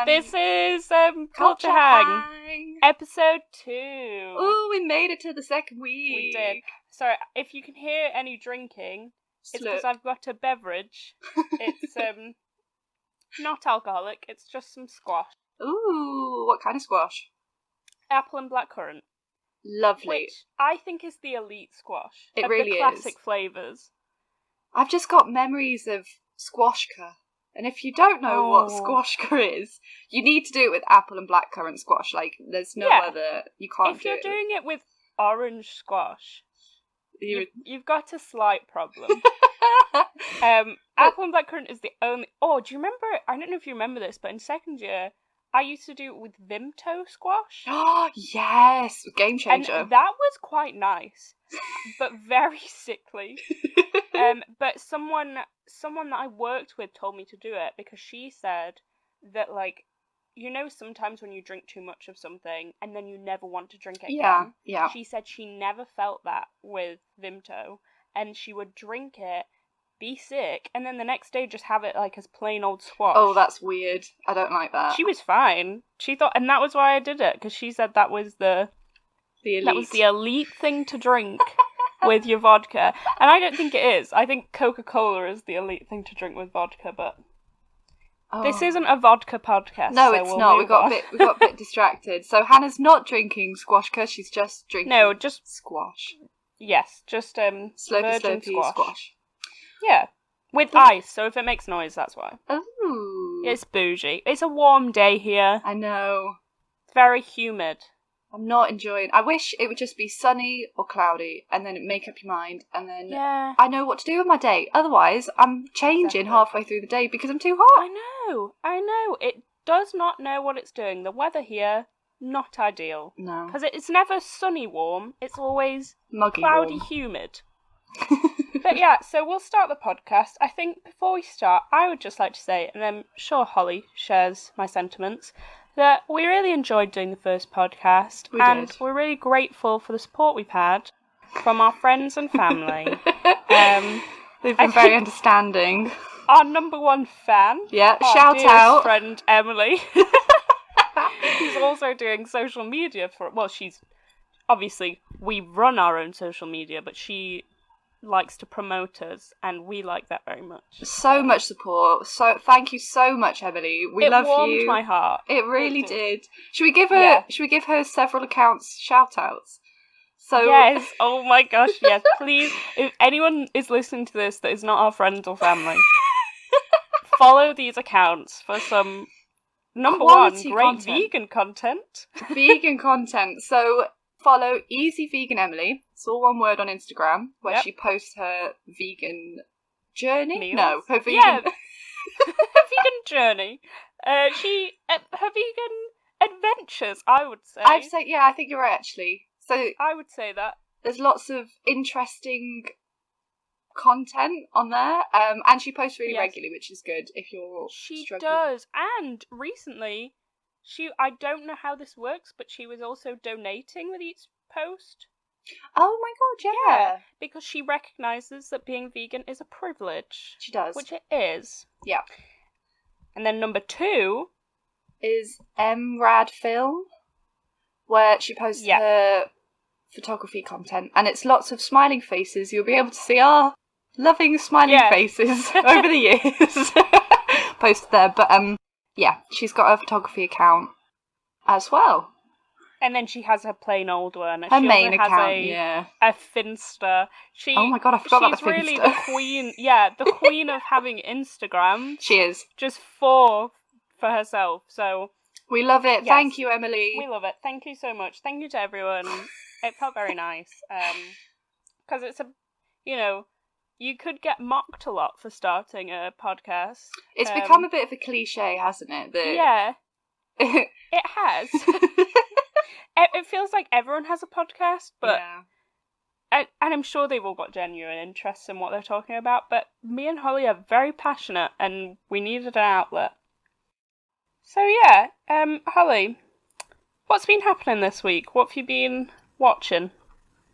This is Culture Hang, episode 2. Oh, we made it to the second week. We did. So if you can hear any drinking, it's because I've got a beverage. It's not alcoholic, it's just some squash. Ooh, what kind of squash? Apple and blackcurrant. Lovely. Which I think is the elite squash. It really is. The classic flavours. I've just got memories of squashka. And if you don't know what squashka is, you need to do it with apple and blackcurrant squash. Like, there's no other... You can't do it. If you're doing it with orange squash, you've got a slight problem. Apple and blackcurrant is the only... Oh, do you remember... I don't know if you remember this, but in second year, I used to do it with Vimto squash. Oh, yes! Game changer. And that was quite nice, but very sickly. But someone that I worked with told me to do it because she said that, like, you know, sometimes when you drink too much of something and then you never want to drink it again. Yeah. She said she never felt that with Vimto, and she would drink it, be sick, and then the next day just have it like as plain old squash. Oh, that's weird. I don't like that. She was fine. She thought, and that was why I did it, because she said that was the elite. That was the elite thing to drink. With your vodka. And I don't think it is. I think Coca-Cola is the elite thing to drink with vodka, but this isn't a vodka podcast. No, so it's we'll not. We got a bit distracted. So Hannah's not drinking squashka, she's just drinking squash. Yes, just slurpy squash. Yeah. With ice, so if it makes noise, that's why. Ooh. It's bougie. It's a warm day here. I know. It's very humid. I'm not enjoying. I wish it would just be sunny or cloudy, and then make up your mind, and then I know what to do with my day. Otherwise, I'm changing halfway through the day because I'm too hot. I know. It does not know what it's doing. The weather here, not ideal. No. Because it's never sunny warm. It's always muggy cloudy warm. Humid. But yeah, so we'll start the podcast. I think before we start, I would just like to say, and I'm sure Holly shares my sentiments, that we really enjoyed doing the first podcast. We did. We're really grateful for the support we've had from our friends and family. They've been very understanding. Our number one fan. Yeah, our shout out. Friend Emily. Who's also doing social media for... Well, she's... Obviously, we run our own social media, but she likes to promote us, and we like that very much. So much support. So thank you so much, Emily. We love you. It warmed my heart. It really did. Should we give her several accounts shout outs? So yes. Oh my gosh, yes. Please, if anyone is listening to this that is not our friends or family, follow these accounts for some quality great content. Vegan content. Vegan content. So follow Easy Vegan Emily. It's all one word on Instagram, where she posts her vegan journey. Meals? No, her vegan... her vegan journey. Her vegan adventures, I would say. I think you're right, actually. So I would say that. There's lots of interesting content on there, and she posts really regularly, which is good if you're struggling. She does, and recently... I don't know how this works, but she was also donating with each post. Oh my god, yeah. Because she recognises that being vegan is a privilege. She does. Which it is. Yeah. And then number 2 is Rad Film, where she posts her photography content, and it's lots of smiling faces. You'll be able to see our loving smiling faces over the years posted there. But yeah, she's got her photography account as well. And then she has her plain old one. Her she main also account, has a Finsta. Oh my god, I forgot about the Finsta. She's really the queen, the queen of having Instagram. She is. Just for herself, so... We love it. Yes. Thank you, Emily. We love it. Thank you so much. Thank you to everyone. It felt very nice. Because it's you could get mocked a lot for starting a podcast. It's become a bit of a cliche, hasn't it? Yeah. It has. It feels like everyone has a podcast, but... Yeah. And I'm sure they've all got genuine interests in what they're talking about, but me and Holly are very passionate, and we needed an outlet. So yeah, Holly, what's been happening this week? What have you been watching?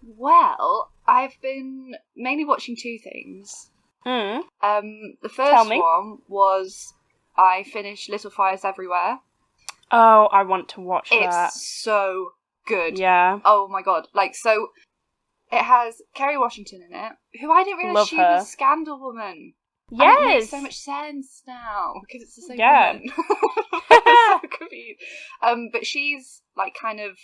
Well, I've been mainly watching 2 things. The first one was I finished Little Fires Everywhere, Oh, I want to watch that. It's so good. Yeah. Oh my god. Like, so it has Kerry Washington in it, who I didn't realise she was Scandal Woman. Yes. And it makes so much sense now, because it's the same woman. So confused. But she's, like, kind of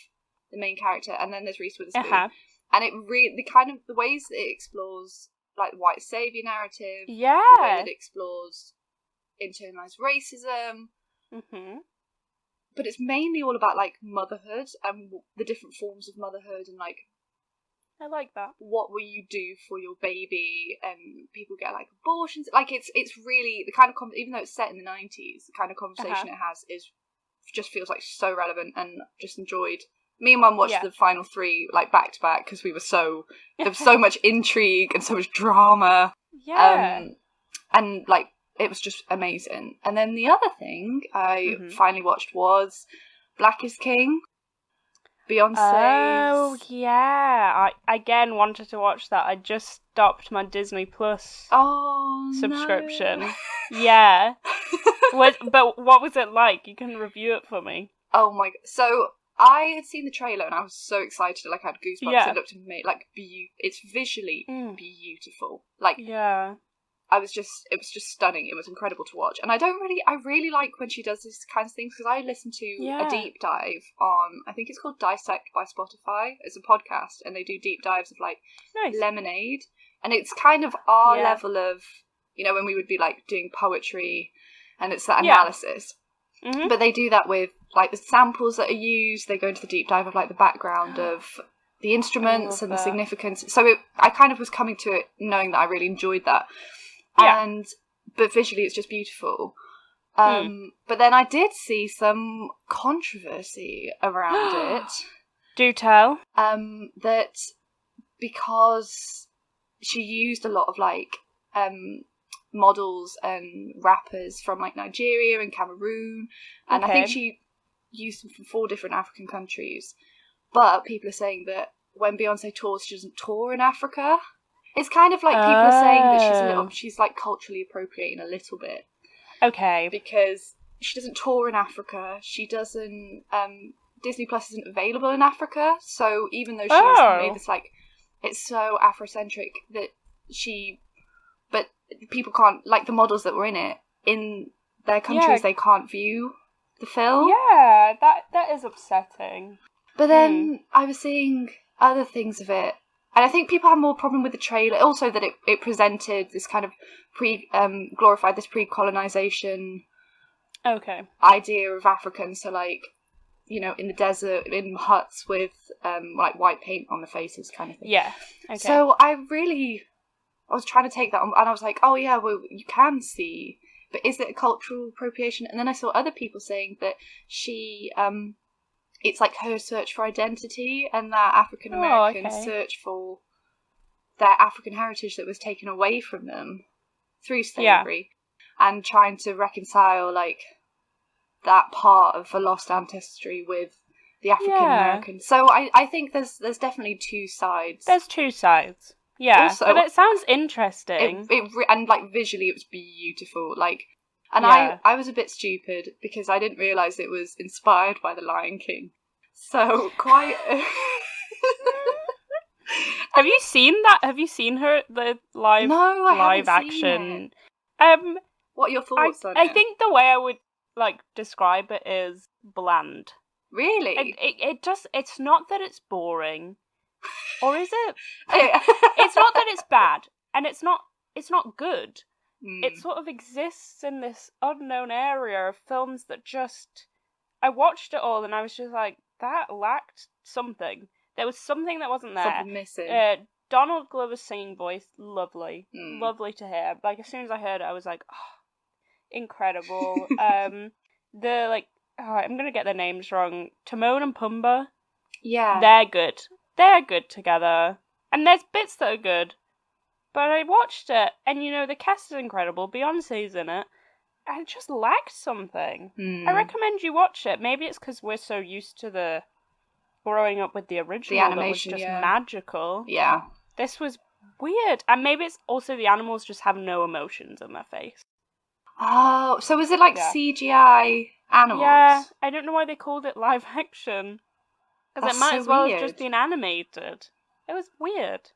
the main character, and then there's Reese Witherspoon. And it really, the ways that it explores, like, the white saviour narrative. Yeah. The way that it explores internalised racism. Mm-hmm. But it's mainly all about, like, motherhood and the different forms of motherhood and, like, I like that. What will you do for your baby? And people get, like, abortions. Like, it's really the kind of even though it's set in the 90s, the kind of conversation it has just feels like so relevant, and just enjoyed. Me and Mum watched the final 3 like back to back because we were there was so much intrigue and so much drama. Yeah. And like it was just amazing. And then the other thing I finally watched was Black is King. Beyonce's. Oh yeah, I again wanted to watch that. I just stopped my Disney Plus subscription. No. Yeah. But what was it like? You can review it for me. Oh my god! So I had seen the trailer and I was so excited. Like I had goosebumps. Yeah. It looked amazing. Like it's visually beautiful. Like it was just stunning. It was incredible to watch. And I really like when she does this kind of things, because I listened to a deep dive on, I think it's called Dissect by Spotify. It's a podcast, and they do deep dives of like Lemonade. And it's kind of our level of, you know, when we would be like doing poetry, and it's that analysis. Mm-hmm. But they do that with like the samples that are used. They go into the deep dive of like the background of the instruments and the significance. So I kind of was coming to it knowing that I really enjoyed that. Yeah. But visually it's just beautiful. But then I did see some controversy around it. Do tell. That because she used a lot of like models and rappers from like Nigeria and Cameroon, and I think she used them from 4 different African countries. But people are saying that when Beyonce tours, she doesn't tour in Africa. It's kind of like people are saying that she's like culturally appropriating a little bit. Okay. Because she doesn't tour in Africa. She doesn't. Disney Plus isn't available in Africa. So even though she's made this like, it's so Afrocentric that but people can't, like the models that were in it in their countries, they can't view the film. Yeah, that is upsetting. But then I was seeing other things of it. And I think people have more problem with the trailer. Also that it presented this kind of glorified this pre-colonization idea of Africans. So like, you know, in the desert, in huts with like white paint on the faces kind of thing. Yeah. Okay. So I was trying to take that on, and I was like, oh yeah, well you can see, but is it a cultural appropriation? And then I saw other people saying that she it's like her search for identity, and that African Americans search for their African heritage that was taken away from them through slavery, and trying to reconcile like that part of a lost ancestry with the African American. So I think there's definitely 2 sides. There's 2 sides. Yeah, also, but it sounds interesting. And like visually, it was beautiful. Like. And I was a bit stupid because I didn't realise it was inspired by The Lion King. So quite... Have you seen that? Have you seen the live action? What are your thoughts on it? I think the way I would like describe it is bland. Really? It's not that it's boring. Or is it? It's not that it's bad, and it's not good. It sort of exists in this unknown area of films that just... I watched it all and I was just like, that lacked something. There was something that wasn't there. Something missing. Donald Glover's singing voice, lovely. Lovely to hear. Like, as soon as I heard it, I was like, oh, incredible. I'm going to get their names wrong. Timon and Pumbaa. Yeah. They're good. They're good together. And there's bits that are good. But I watched it, and you know, the cast is incredible. Beyonce's in it. And it just lacked something. I recommend you watch it. Maybe it's because we're so used to growing up with the original. The animation, that was just magical. Yeah. This was weird. And maybe it's also the animals just have no emotions in their face. Oh, so was it like CGI animals. Yeah, I don't know why they called it live action. Because it might as well have just been animated. It was weird.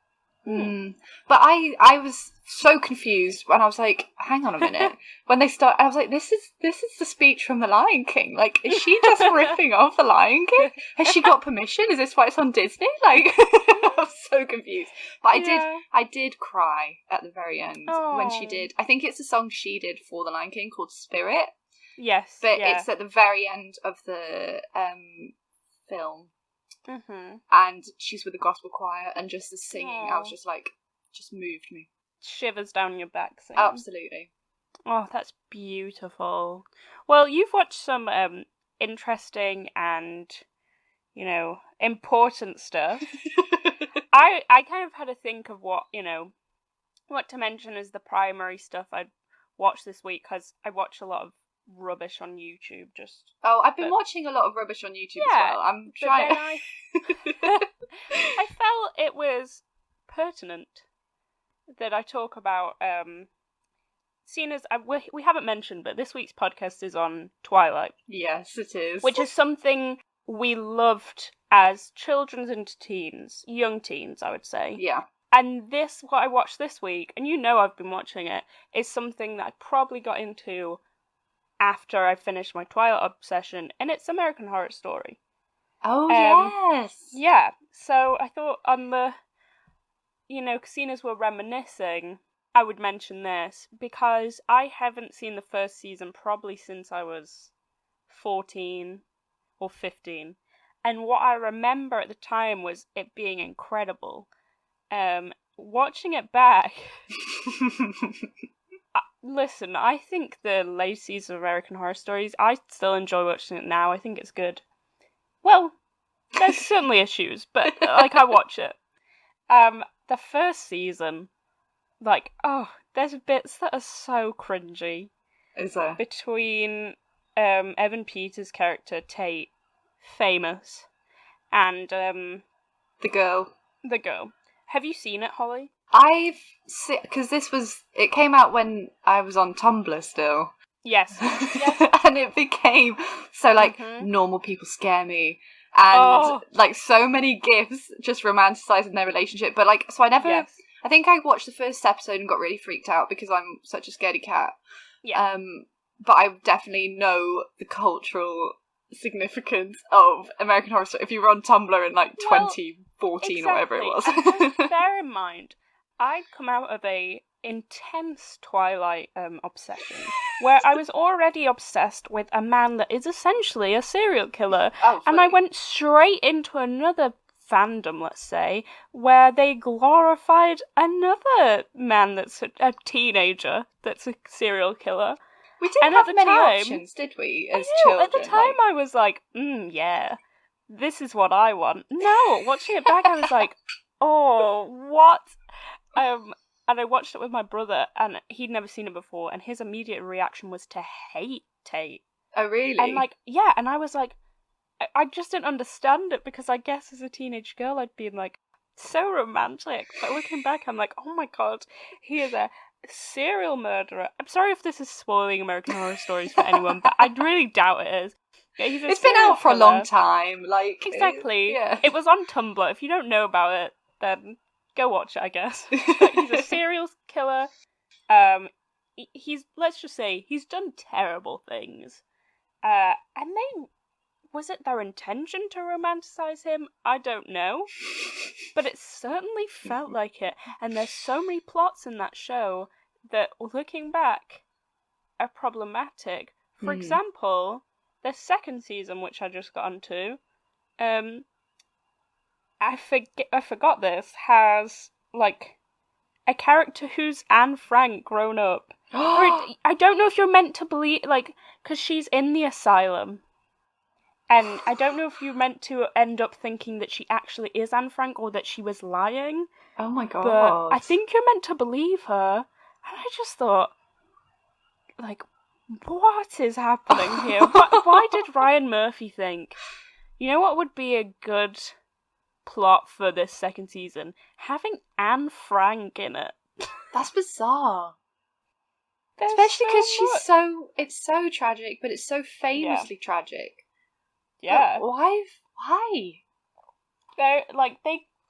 But I was so confused when I was like, hang on a minute. When they start, I was like, this is the speech from The Lion King. Like, is she just ripping off The Lion King? Has she got permission? Is this why it's on Disney? Like, I was so confused. But I did cry at the very end when she did. I think it's a song she did for The Lion King called Spirit. Yes, but it's at the very end of the film. And she's with the gospel choir, and just the singing, I was just like, just moved me. Shivers down your back singing. Absolutely. Oh, that's beautiful. Well, you've watched some interesting and, important stuff. I kind of had to think of what to mention as the primary stuff I'd watched this week, because I watched a lot of rubbish on YouTube. I've been watching a lot of rubbish on YouTube as well. I'm trying. I felt it was pertinent that I talk about. Seeing as we haven't mentioned, but this week's podcast is on Twilight. Yes, it is. Which is something we loved as children and teens, young teens, I would say. Yeah. And what I watched this week, and I've been watching it, is something that I probably got into after I finished my Twilight obsession, and it's American Horror Story. Oh, yes! Yeah, so I thought on the, casinos were reminiscing, I would mention this, because I haven't seen the first season probably since I was 14 or 15, and what I remember at the time was it being incredible. Watching it back... Listen, I think the late season of American Horror Stories, I still enjoy watching it now. I think it's good. Well, there's certainly issues, but, I watch it. The first season, there's bits that are so cringy. Is there? Between, Evan Peters' character, Tate, famous, and, the girl. The girl. Have you seen it, Holly? I've seen, because it came out when I was on Tumblr still. Yes. And it became so normal people scare me, and so many GIFs just romanticizing their relationship. But so I never. Yes. I think I watched the first episode and got really freaked out because I'm such a scaredy cat. Yeah. But I definitely know the cultural significance of American Horror Story if you were on Tumblr in 2014 or whatever it was. And just bear in mind, I'd come out of a intense Twilight obsession where I was already obsessed with a man that is essentially a serial killer. And I went straight into another fandom, let's say, where they glorified another man that's a teenager that's a serial killer. We didn't have many options, did we, as children? At the time I was like, yeah, this is what I want. No, watching it back I was like, oh, what? And I watched it with my brother, and he'd never seen it before, and his immediate reaction was to hate Tate. Oh, really? And and I was like, I just didn't understand it, because I guess as a teenage girl I'd been so romantic, but looking back I'm like, oh my god, he is a serial murderer. I'm sorry if this is spoiling American Horror Stories for anyone, but I really doubt it is. It's been out for a long time. Exactly. Yeah. It was on Tumblr. If you don't know about it, then go watch it, I guess. But he's a serial killer. Let's just say, he's done terrible things. Was it their intention to romanticize him? I don't know. But it certainly felt like it. And there's so many plots in that show that, looking back, are problematic. For example, the second season, which I just got onto, I forgot this, has, a character who's Anne Frank grown up. I don't know if you're meant to believe, because she's in the asylum. And I don't know if you're meant to end up thinking that she actually is Anne Frank or that she was lying. Oh my god. But I think you're meant to believe her. And I just thought, what is happening here? Why did Ryan Murphy think, you know what would be a good plot for this second season? Having Anne Frank in it. That's bizarre. Especially because it's so tragic, but it's so famously tragic. Yeah. But why? They're,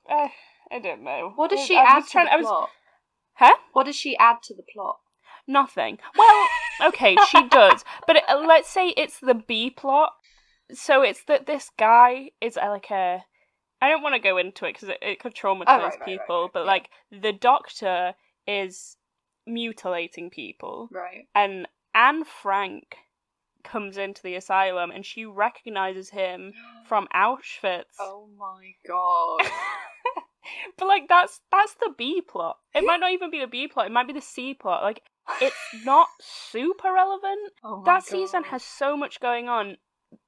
I don't know. What does she add to the plot? Huh? What does she add to the plot? Nothing. Well, okay, she does. But let's say it's the B plot. So it's that this guy is I don't want to go into it because it could traumatize people, but the doctor is mutilating people. Right. And Anne Frank comes into the asylum and she recognizes him from Auschwitz. Oh my god. But that's the B plot. It might not even be the B plot, it might be the C plot. It's not super relevant. Oh my that god. season has so much going on.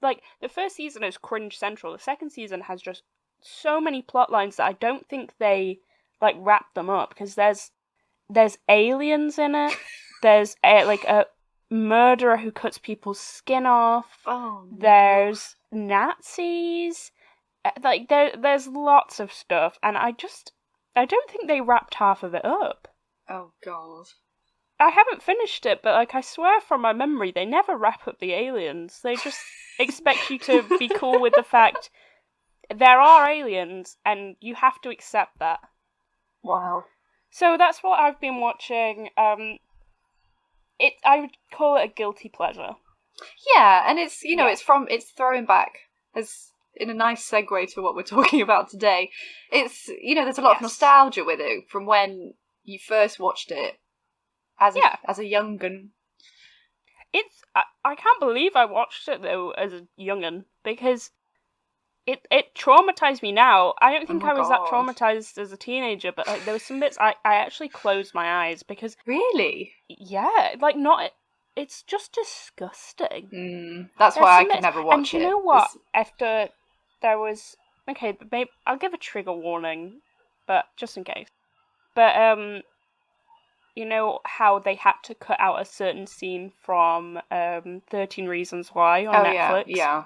The first season is cringe central. The second season has just so many plot lines that I don't think they wrap them up, because there's aliens in it. There's a murderer who cuts people's skin off. Oh, no. There's Nazis. There's lots of stuff, and I don't think they wrapped half of it up. Oh god. I haven't finished it, but I swear from my memory, they never wrap up the aliens. They just expect you to be cool with the fact there are aliens, and you have to accept that. Wow. So that's what I've been watching. I would call it a guilty pleasure. Yeah, and it's it's throwing back as in a nice segue to what we're talking about today. It's there's a lot of nostalgia with it from when you first watched it as a young'un. I can't believe I watched it though as a young'un, because it traumatized me now. I don't think I was that traumatized as a teenager, but there were some bits I actually closed my eyes because... Really? Yeah, it's just disgusting. That's why I could never watch it. And do you know what? After there was... Okay, maybe I'll give a trigger warning, but just in case. But, you know how they had to cut out a certain scene from 13 Reasons Why on Netflix? Yeah.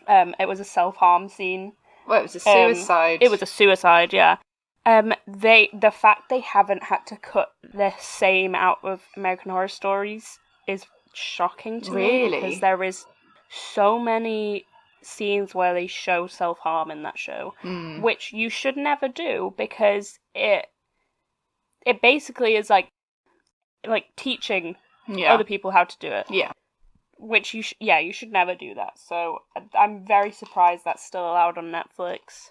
It was a self-harm scene. Well, it was a suicide. It was a suicide, yeah. The fact they haven't had to cut the same out of American Horror Stories is shocking to me, because there is so many scenes where they show self-harm in that show, which you should never do, because it basically is like teaching other people how to do it. Yeah. Which you should never do that. So I'm very surprised that's still allowed on Netflix.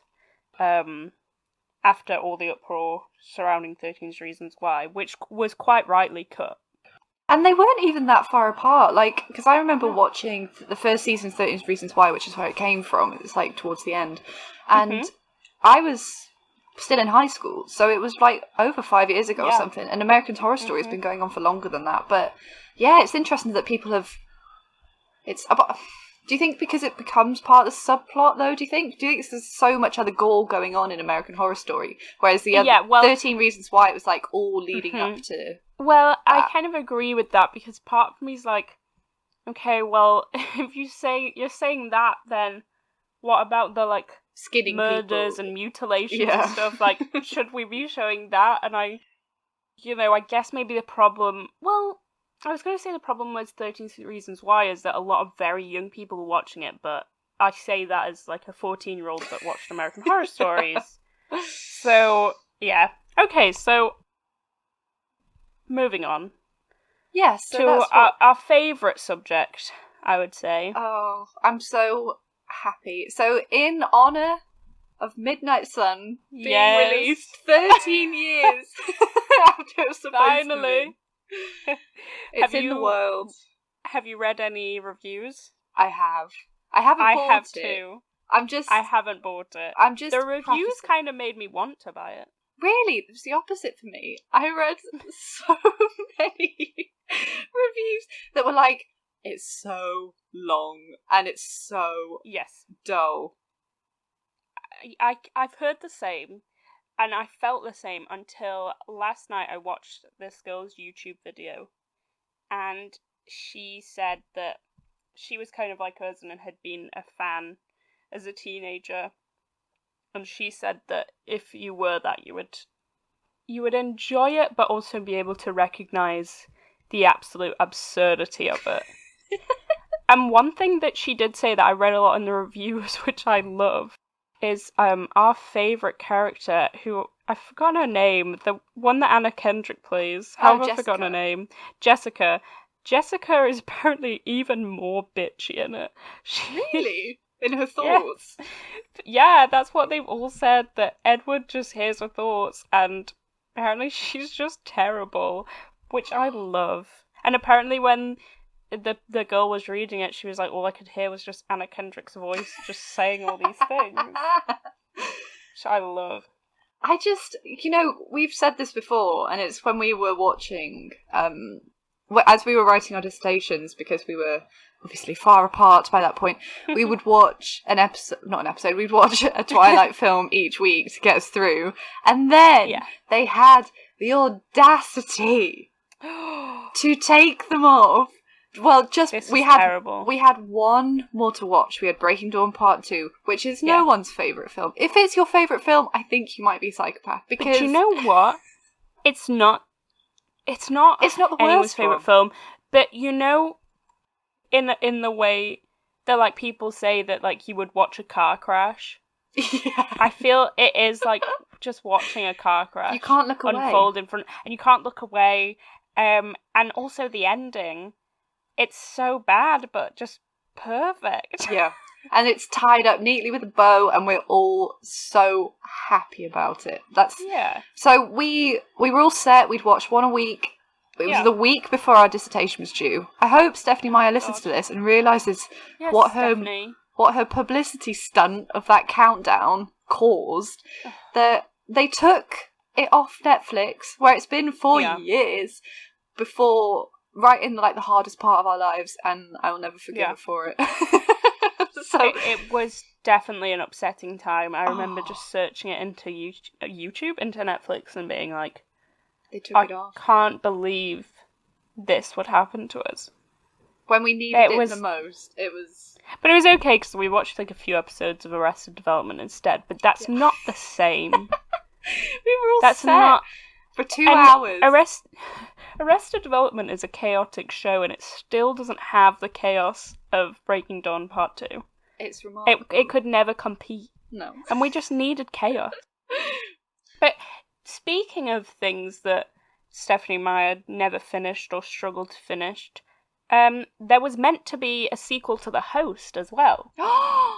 After all the uproar surrounding 13 Reasons Why, which was quite rightly cut. And they weren't even that far apart, because I remember watching the first season of 13 Reasons Why, which is where it came from. It's towards the end. And I was still in high school, so it was over 5 years ago or something. And American Horror Story has been going on for longer than that. But yeah, it's interesting that people have... Do you think because it becomes part of the subplot, though? Do you think there's so much other gore going on in American Horror Story, whereas the other 13 Reasons Why, it was all leading up to... Well, I kind of agree with that, because part of me is okay, well, if you're saying that, then what about the skinning murders people and mutilations and stuff? Should we be showing that? And I guess maybe the problem... Well, I was going to say the problem with 13 Reasons Why is that a lot of very young people are watching it, but I say that as a 14-year-old that watched American Horror Stories. So, yeah. Okay, so moving on. Yes, to our favourite subject, I would say. Oh, I'm so happy. So, in honour of Midnight Sun being released 13 years after it was supposed to be. It's in the world. Have you read any reviews? I have. I haven't bought it. I have too. I haven't bought it. The reviews kind of made me want to buy it. Really? It was the opposite for me. I read so many reviews that were it's so long and it's so dull. I've heard the same. And I felt the same until last night I watched this girl's YouTube video. And she said that she was kind of like us and had been a fan as a teenager. And she said that if you were that, you would enjoy it, but also be able to recognise the absolute absurdity of it. And one thing that she did say that I read a lot in the reviews, which I love, is our favourite character, who I've forgotten her name, the one that Anna Kendrick plays. How have I forgotten her name? Jessica. Jessica is apparently even more bitchy in it. Really? In her thoughts? Yeah, that's what they've all said, that Edward just hears her thoughts, and apparently she's just terrible, which I love. And apparently when the girl was reading it, she was like, all I could hear was just Anna Kendrick's voice just saying all these things. Which I love. I just, we've said this before, and it's when we were watching, as we were writing our dissertations, because we were obviously far apart by that point, we would watch we'd watch a Twilight film each week to get us through, and then they had the audacity to take them off. Well, terrible. We had one more to watch. We had Breaking Dawn Part 2, which is no one's favourite film. If it's your favourite film, I think you might be a psychopath. Because but you know what? It's not the anyone's favourite film. But in the way that like people say that like you would watch a car crash. Yeah. I feel it is like just watching a car crash. You can't look away. Unfold in front, and you can't look away. And also the ending. It's so bad, but just perfect. Yeah. And it's tied up neatly with a bow, and we're all so happy about it. So we were all set. We'd watch one a week. It was the week before our dissertation was due. I hope Stephanie Meyer listens to this and realises what her publicity stunt of that countdown caused. That they took it off Netflix, where it's been for years, before... right in the hardest part of our lives, and I will never forgive her for it. So it was definitely an upsetting time. I remember just searching it into YouTube, into Netflix, and being like, they took it off. I can't believe this would happen to us. When we needed it the most, it was... But it was okay, because we watched a few episodes of Arrested Development instead, but that's not the same. We were all set for 2 hours. Arrested Development is a chaotic show, and it still doesn't have the chaos of Breaking Dawn Part 2. It's remarkable. It could never compete. No. And we just needed chaos. But speaking of things that Stephanie Meyer never finished or struggled to finish, there was meant to be a sequel to The Host as well. I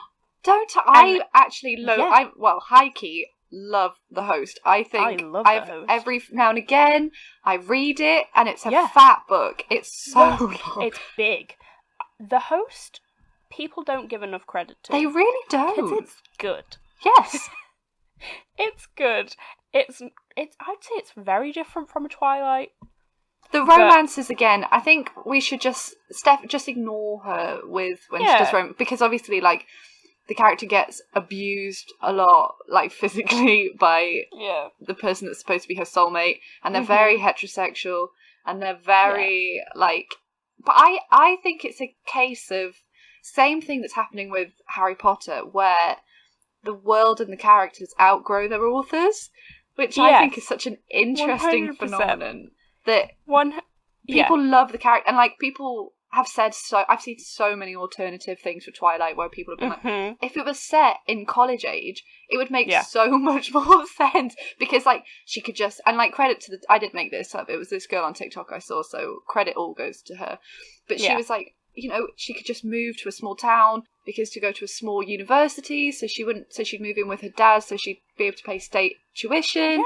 actually high-key love The Host. I think The Host. Every now and again I read it, and it's a fat book. It's so long. It's big. The Host, people don't give enough credit to. They really don't. Because it's good. Yes. It's good. It's I'd say it's very different from a Twilight. The romances, again, I think we should just ignore her when she does romance, because obviously the character gets abused a lot, physically, by the person that's supposed to be her soulmate, and they're very heterosexual, and they're very, But I think it's a case of same thing that's happening with Harry Potter, where the world and the characters outgrow their authors, which I think is such an interesting 100%. phenomenon, that people love the character, and, people... have said I've seen so many alternative things for Twilight where people have been like, if it was set in college age, it would make so much more sense, because she could just, and credit to I didn't make this up, it was this girl on TikTok I saw, so credit all goes to her, but she was like, she could just move to a small town, because to go to a small university, so she'd move in with her dad, so she'd be able to pay state tuition,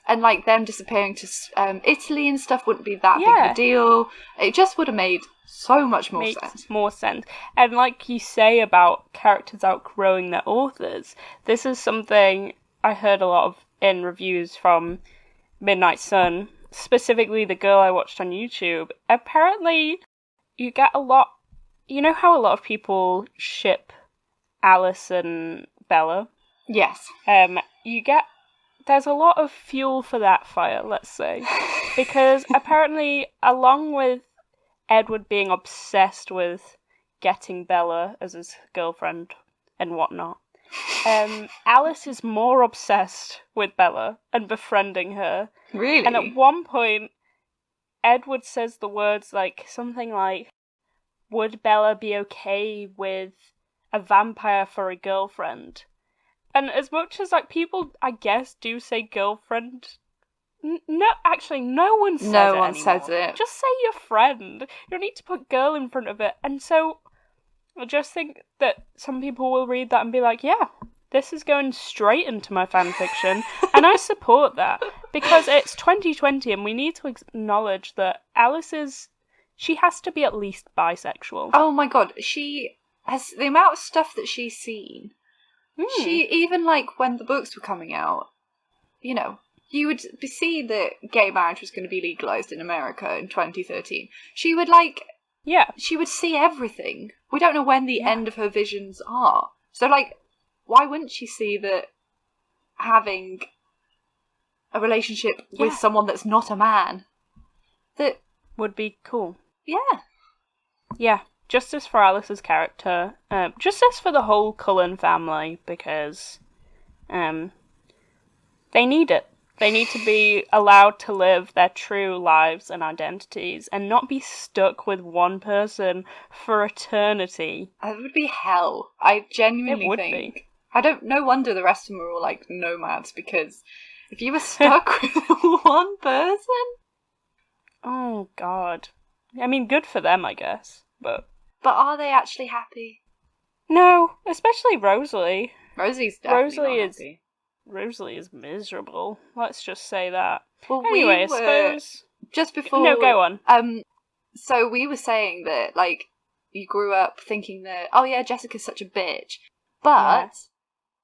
and them disappearing to Italy and stuff wouldn't be that big of a deal. It just would have made so much more sense. And like you say about characters outgrowing their authors, this is something I heard a lot of in reviews from Midnight Sun, specifically the girl I watched on YouTube. Apparently you get a lot, you know how a lot of people ship Alice and Bella? Yes. There's a lot of fuel for that fire, let's say, because apparently, along with Edward being obsessed with getting Bella as his girlfriend and whatnot, Alice is more obsessed with Bella and befriending her. Really? And at one point, Edward says the words like something like, would Bella be okay with a vampire for a girlfriend? And as much as like people, I guess, do say girlfriend, no, actually, no one says it anymore. No one says it. Just say your friend. You don't need to put girl in front of it. And so, I just think that some people will read that and be like, yeah, this is going straight into my fanfiction. And I support that. Because it's 2020 and we need to acknowledge that she has to be at least bisexual. Oh my god, she has, the amount of stuff that she's seen. She, even like when the books were coming out, you know, you would see that gay marriage was going to be legalised in America in 2013. She would she would see everything. We don't know when the end of her visions are. So like, why wouldn't she see that having a relationship with someone that's not a man, that would be cool? Yeah. Yeah. Justice for Alice's character. Justice for the whole Cullen family, because they need it. They need to be allowed to live their true lives and identities and not be stuck with one person for eternity. It would be hell. I genuinely think. No wonder the rest of them are all like nomads, because if you were stuck with one person... Oh, God. I mean, good for them, I guess, but are they actually happy? No, especially Rosalie. Rosalie's definitely not happy. Rosalie is miserable. Let's just say that. Well, anyway, I suppose... Just before... No, go on. So we were saying that, like, you grew up thinking that, oh yeah, Jessica's such a bitch. But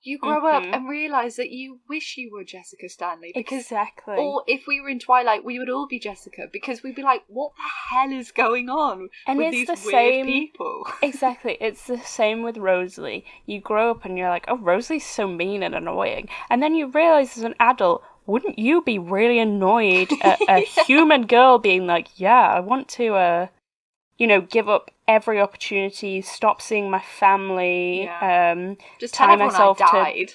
you grow up and realise that you wish you were Jessica Stanley. Exactly. Or if we were in Twilight, we would all be Jessica, because we'd be like, what the hell is going on with these weird people? Exactly. It's the same with Rosalie. You grow up and you're like, oh, Rosalie's so mean and annoying. And then you realise as an adult, wouldn't you be really annoyed at a human girl being like, yeah, I want to, give up every opportunity, stop seeing my family, just tie myself I died.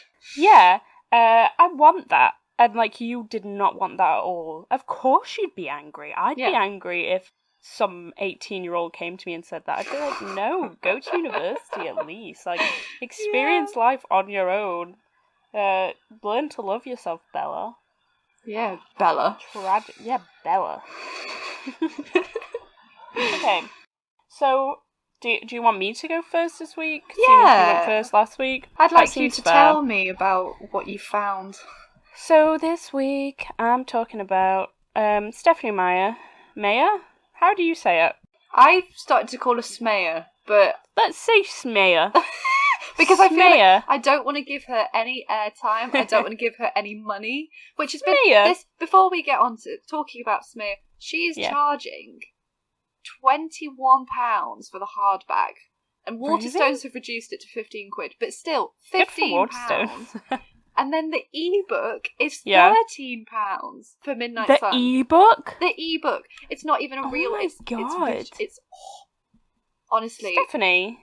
I want that. And, like, you did not want that at all. Of course you'd be angry. I'd be angry if some 18-year-old came to me and said that. I'd be like, no, go to university at least. Like, experience life on your own. Learn to love yourself, Bella. Yeah, Bella. Bella. Okay. So, do you want me to go first this week? Yeah. Seeing as you went first last week? I'd like you to tell me about what you found. So this week, I'm talking about Stephanie Meyer. Meyer? How do you say it? I've started to call her SMeyer, but... Let's say SMeyer. Because I feel like I don't want to give her any airtime. I don't want to give her any money. Which has been... Before we get on to talking about SMeyer, she's charging £21 for the hardback, and Waterstones have reduced it to 15 quid, but still £15. And then the ebook is £13 for Midnight Sun. The ebook? The ebook. It's not even a real. My God. It's honestly, Stephanie.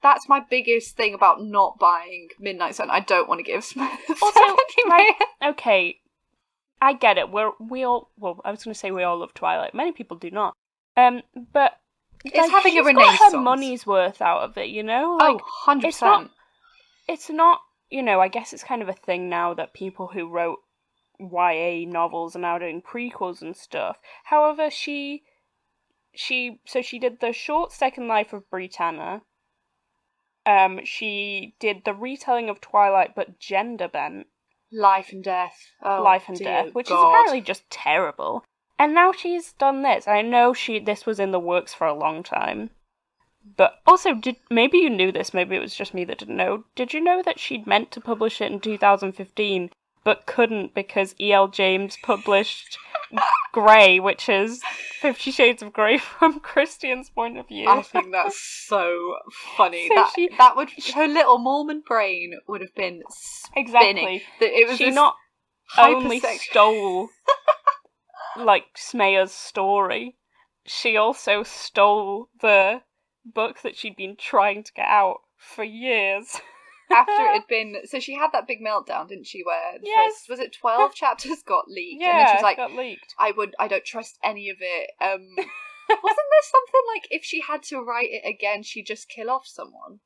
That's my biggest thing about not buying Midnight Sun. I don't want to give also, okay, I get it. We all. Well, I was going to say we all love Twilight. Many people do not. But it's having a renaissance. She's got her money's worth out of it, Like, 100%. It's not, I guess it's kind of a thing now that people who wrote YA novels are now doing prequels and stuff. However, she did the short Second Life of Britannia. She did the retelling of Twilight, but gender bent. Life and Death. Oh, Life and Death, which is apparently just terrible. And now she's done this. I know this was in the works for a long time. But also, maybe you knew this, maybe it was just me that didn't know. Did you know that she'd meant to publish it in 2015, but couldn't because E.L. James published Grey, which is 50 Shades of Grey from Christian's point of view? I think that's so funny. So her little Mormon brain would have been spinning. Exactly. It was she not only stole... like SMeyer's story, she also stole the book that she'd been trying to get out for years. after it had been... So she had that big meltdown, didn't she, where the Yes. first, was it 12 chapters got leaked? Yeah, and then she was like, got leaked. I don't trust any of it. Wasn't there something like if she had to write it again, she'd just kill off someone?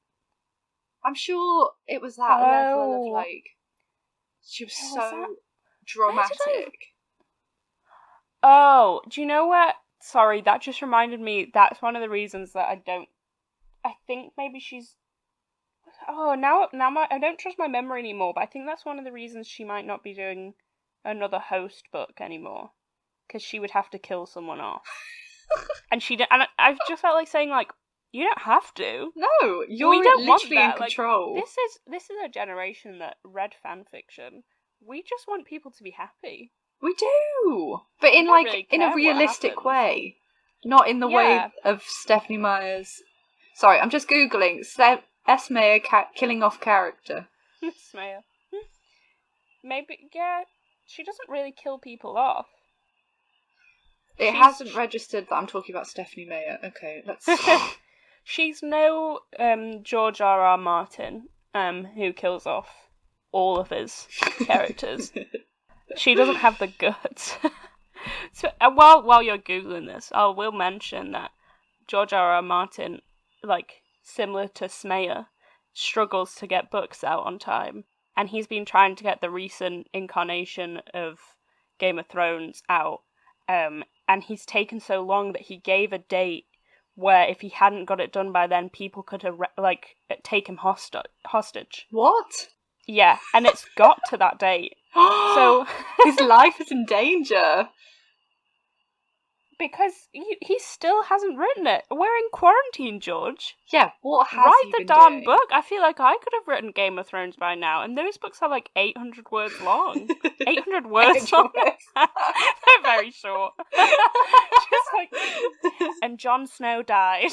I'm sure it was that level of, like... She was so dramatic. Oh, do you know what? Sorry, that just reminded me. That's one of the reasons that I think maybe she's... Oh, now I don't trust my memory anymore, but I think that's one of the reasons she might not be doing another Host book anymore. Because she would have to kill someone off. And I've just felt like saying, like, you don't have to. No, you're literally in control. Like, this is a generation that read fanfiction. We just want people to be happy. We do, but in a realistic way, not in the way of Stephanie Meyer's. Sorry, I'm just googling SMeyer killing off character. SMeyer. Maybe she doesn't really kill people off. It hasn't registered that I'm talking about Stephanie Meyer. Okay, let's. She's no George R.R. Martin, who kills off all of his characters. She doesn't have the guts. So, while you're googling this, I will mention that George R.R. Martin, like similar to SMeyer, struggles to get books out on time, and he's been trying to get the recent incarnation of Game of Thrones out, and he's taken so long that he gave a date where if he hadn't got it done by then, people could have take him hostage. What? Yeah, and it's got to that date. So his life is in danger. Because he still hasn't written it. We're in quarantine, George. Yeah, what has Write he the been darn doing? book. I feel like I could have written Game of Thrones by now, and those books are like 800 words long. 800 words long. They're very short. Just like, and Jon Snow died.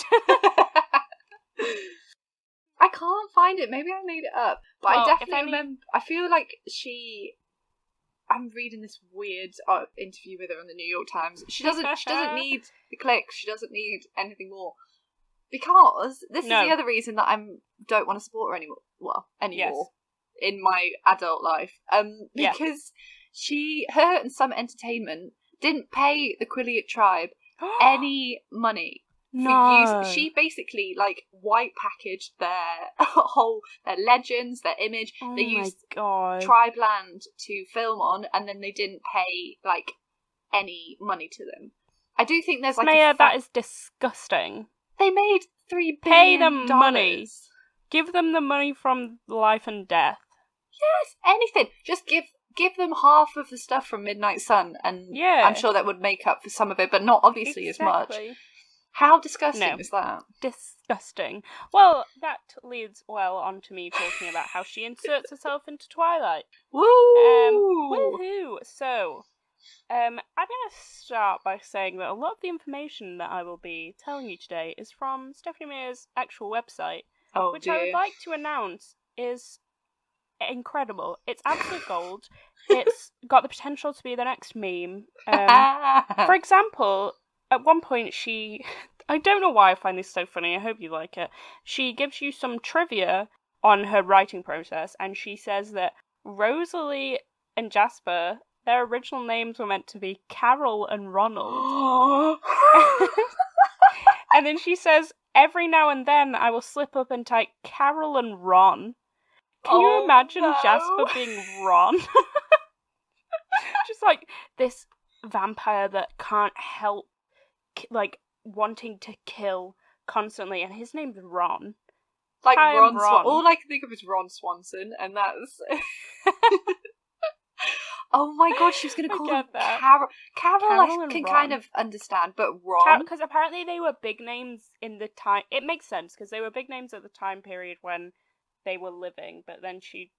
I can't find it. Maybe I made it up, but I definitely remember. I feel like I'm reading this weird interview with her on the New York Times. She doesn't need the clicks. She doesn't need anything more. Because this is the other reason that I don't want to support her anymore. Well, in my adult life. Because her and Some Entertainment didn't pay the Quileute tribe any money. No. She basically white packaged their legends, their image. They used tribe land to film on, and then they didn't pay any money to them. I do think there's that is disgusting. They made $3 billion. Pay them money. Give them the money from Life and Death. Yes, anything. Just give them half of the stuff from Midnight Sun, and I'm sure that would make up for some of it, but not obviously as much. How disgusting is that? Disgusting. Well, that leads on to me talking about how she inserts herself into Twilight. Woo! Woohoo! So, I'm going to start by saying that a lot of the information that I will be telling you today is from Stephanie Meyer's actual website, which I would like to announce is incredible. It's absolute gold. It's got the potential to be the next meme. For example, at one point I don't know why I find this so funny, I hope you like it. She gives you some trivia on her writing process, and she says that Rosalie and Jasper, their original names were meant to be Carol and Ronald. And then she says, every now and then I will slip up and type Carol and Ron. Can you imagine Jasper being Ron? Just like this vampire that can't help wanting to kill constantly, and his name's Ron. Ron. All I can think of is Ron Swanson, and that's... Oh my god, she was going to call him Carol. Carol I can kind of understand, but Ron... Because apparently they were big names in the time... It makes sense, because they were big names at the time period when they were living, but then she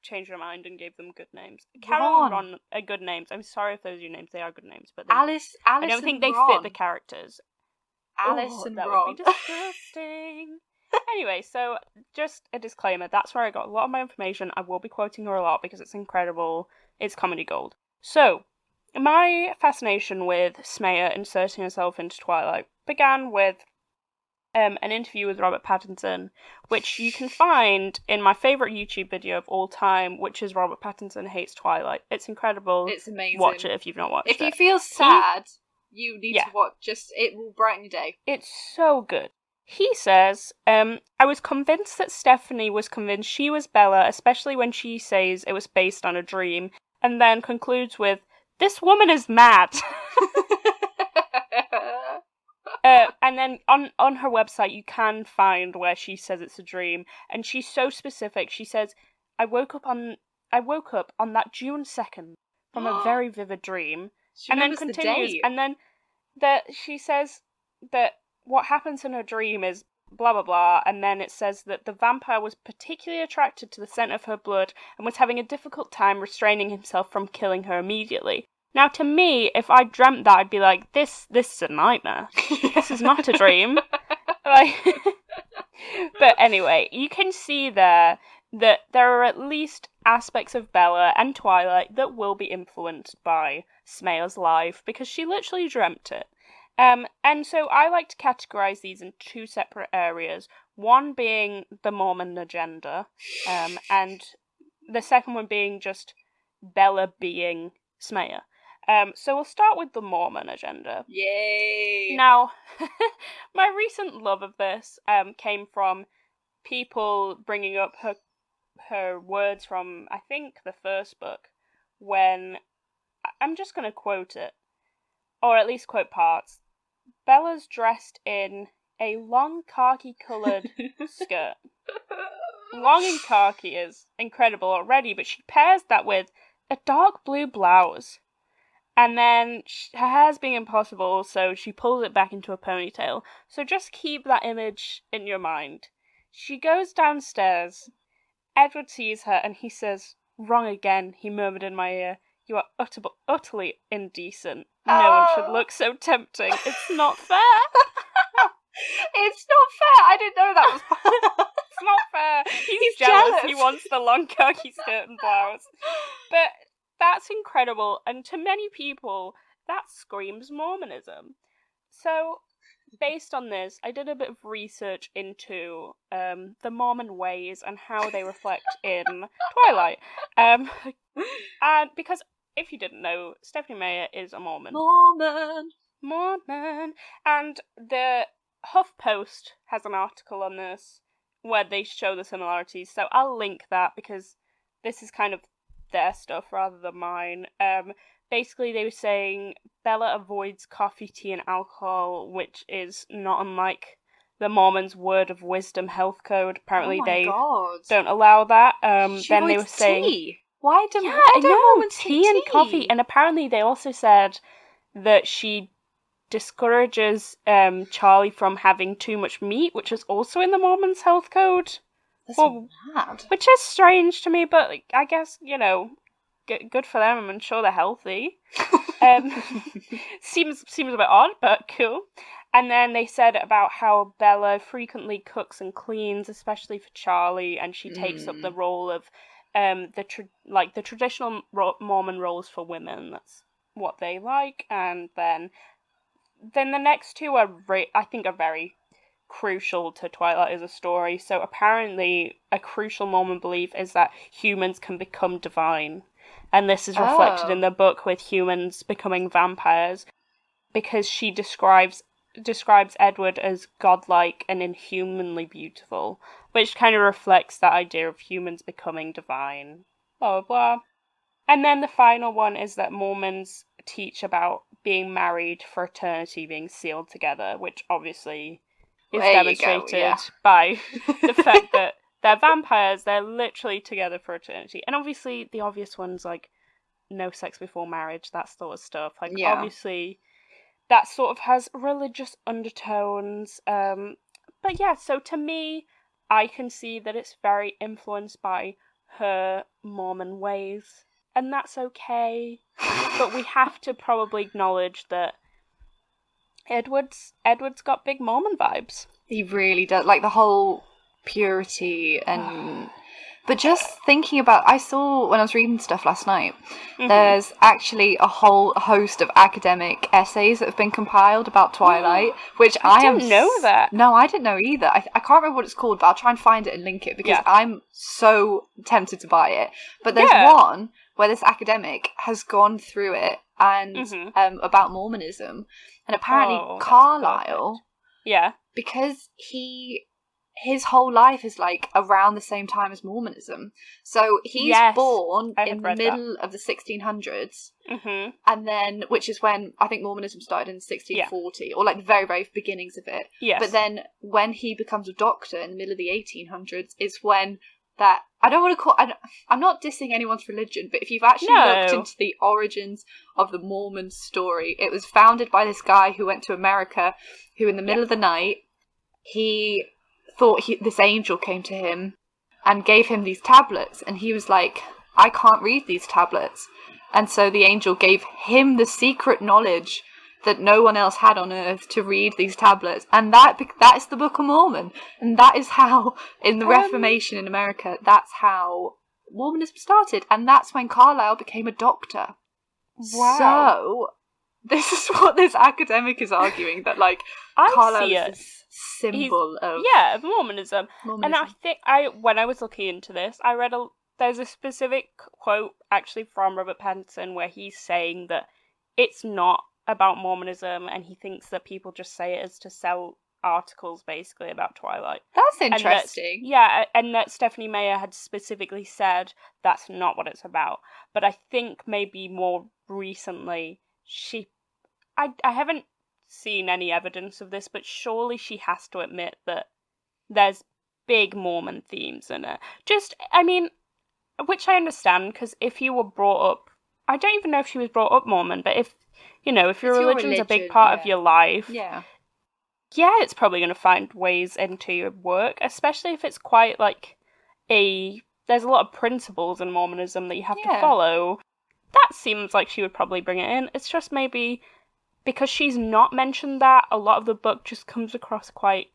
changed her mind and gave them good names. Carol and Ron are good names. I'm sorry if those are your names, they are good names, but Alice I don't think they fit the characters. Alice and that Ron. Would be disgusting. Anyway, so just a disclaimer, that's where I got a lot of my information. I will be quoting her a lot because it's incredible. It's comedy gold. So, my fascination with SMeyer inserting herself into Twilight began with an interview with Robert Pattinson, which you can find in my favourite YouTube video of all time, which is Robert Pattinson Hates Twilight. It's incredible. It's amazing. Watch it if you've not watched it. If you feel sad, you need to watch. It will brighten your day. It's so good. He says, I was convinced that Stephanie was convinced she was Bella, especially when she says it was based on a dream, and then concludes with, "This woman is mad." And then on her website you can find where she says it's a dream, and she's so specific. She says, I woke up on that June 2nd from a very vivid dream. And then continues, and then she says that what happens in her dream is blah blah blah, and then it says that the vampire was particularly attracted to the scent of her blood and was having a difficult time restraining himself from killing her immediately. Now, to me, if I dreamt that, I'd be like, this is a nightmare. This is not a dream. But anyway, you can see there that there are at least aspects of Bella and Twilight that will be influenced by SMeyer's life, because she literally dreamt it. And so I like to categorize these in two separate areas. One being the Mormon agenda, and the second one being just Bella being SMeyer. So we'll start with the Mormon agenda. Yay! Now, my recent love of this came from people bringing up her words from, I think, the first book, when, I'm just going to quote it, or at least quote parts. Bella's dressed in a long khaki-coloured skirt. Long in khaki is incredible already, but she pairs that with a dark blue blouse. And then her hair's being impossible, so she pulls it back into a ponytail. So just keep that image in your mind. She goes downstairs. Edward sees her and he says, "Wrong again," he murmured in my ear. "You are utterly indecent. No one should look so tempting. It's not fair." It's not fair. I didn't know that was It's not fair. He's jealous. He wants the long khaki skirt and blouse. But that's incredible, and to many people, that screams Mormonism. So, based on this, I did a bit of research into the Mormon ways and how they reflect in Twilight. And because, if you didn't know, Stephanie Meyer is a Mormon. Mormon! And the HuffPost has an article on this where they show the similarities, so I'll link that because this is kind of their stuff rather than mine. Basically they were saying Bella avoids coffee, tea, and alcohol, which is not unlike the Mormons' word of wisdom health code. Apparently don't allow that. Then they were saying tea. Why do Mormons tea and coffee? And apparently they also said that she discourages Charlie from having too much meat, which is also in the Mormons' health code. Mad. Which is strange to me, but I guess, good for them. I'm sure they're healthy. Seems a bit odd, but cool. And then they said about how Bella frequently cooks and cleans, especially for Charlie, and she takes up the role of the traditional Mormon roles for women. That's what they like. And then the next two are I think are very crucial to Twilight as a story. So apparently a crucial Mormon belief is that humans can become divine, and this is reflected in the book with humans becoming vampires, because she describes Edward as godlike and inhumanly beautiful, which kind of reflects that idea of humans becoming divine, blah blah blah. And then the final one is that Mormons teach about being married for eternity, being sealed together, which obviously is demonstrated by the fact that they're vampires, they're literally together for eternity. And obviously the obvious ones, like no sex before marriage, that sort of stuff. Obviously that sort of has religious undertones. But yeah, so to me, I can see that it's very influenced by her Mormon ways. And that's okay. But we have to probably acknowledge that Edward's got big Mormon vibes. He really does. Like the whole purity and But just thinking about, I saw when I was reading stuff last night, there's actually a whole host of academic essays that have been compiled about Twilight, which I didn't know that. No, I didn't know either. I can't remember what it's called, but I'll try and find it and link it because I'm so tempted to buy it. But there's one where this academic has gone through it and about Mormonism, and apparently Carlisle, because his whole life is like around the same time as Mormonism. So he's born in the middle of the 1600s, and then, which is when I think Mormonism started in 1640, or like the very, very beginnings of it. Yes. But then when he becomes a doctor in the middle of the 1800s is when that, I don't want to call, I'm not dissing anyone's religion, but if you've actually looked into the origins of the Mormon story, it was founded by this guy who went to America, who in the middle of the night, he thought this angel came to him and gave him these tablets, and he was like, I can't read these tablets. And so the angel gave him the secret knowledge that no one else had on earth to read these tablets, and that is the Book of Mormon. And that is how, in the Reformation in America, that's how Mormonism started, and that's when Carlisle became a doctor. Wow. So this is what this academic is arguing, that like Carlisle is this symbol of Mormonism. And I think when I was looking into this, I read there's a specific quote actually from Robert Pattinson where he's saying that it's not about Mormonism, and he thinks that people just say it as to sell articles basically about Twilight. That's interesting. And that Stephanie Meyer had specifically said that's not what it's about. But I think maybe more recently I haven't seen any evidence of this, but surely she has to admit that there's big Mormon themes in it. Which I understand, because if you were brought up, I don't even know if she was brought up Mormon, but if your religion's a big part of your life, it's probably going to find ways into your work, especially if it's quite like there's a lot of principles in Mormonism that you have to follow. That seems like she would probably bring it in. It's just maybe because she's not mentioned that, a lot of the book just comes across quite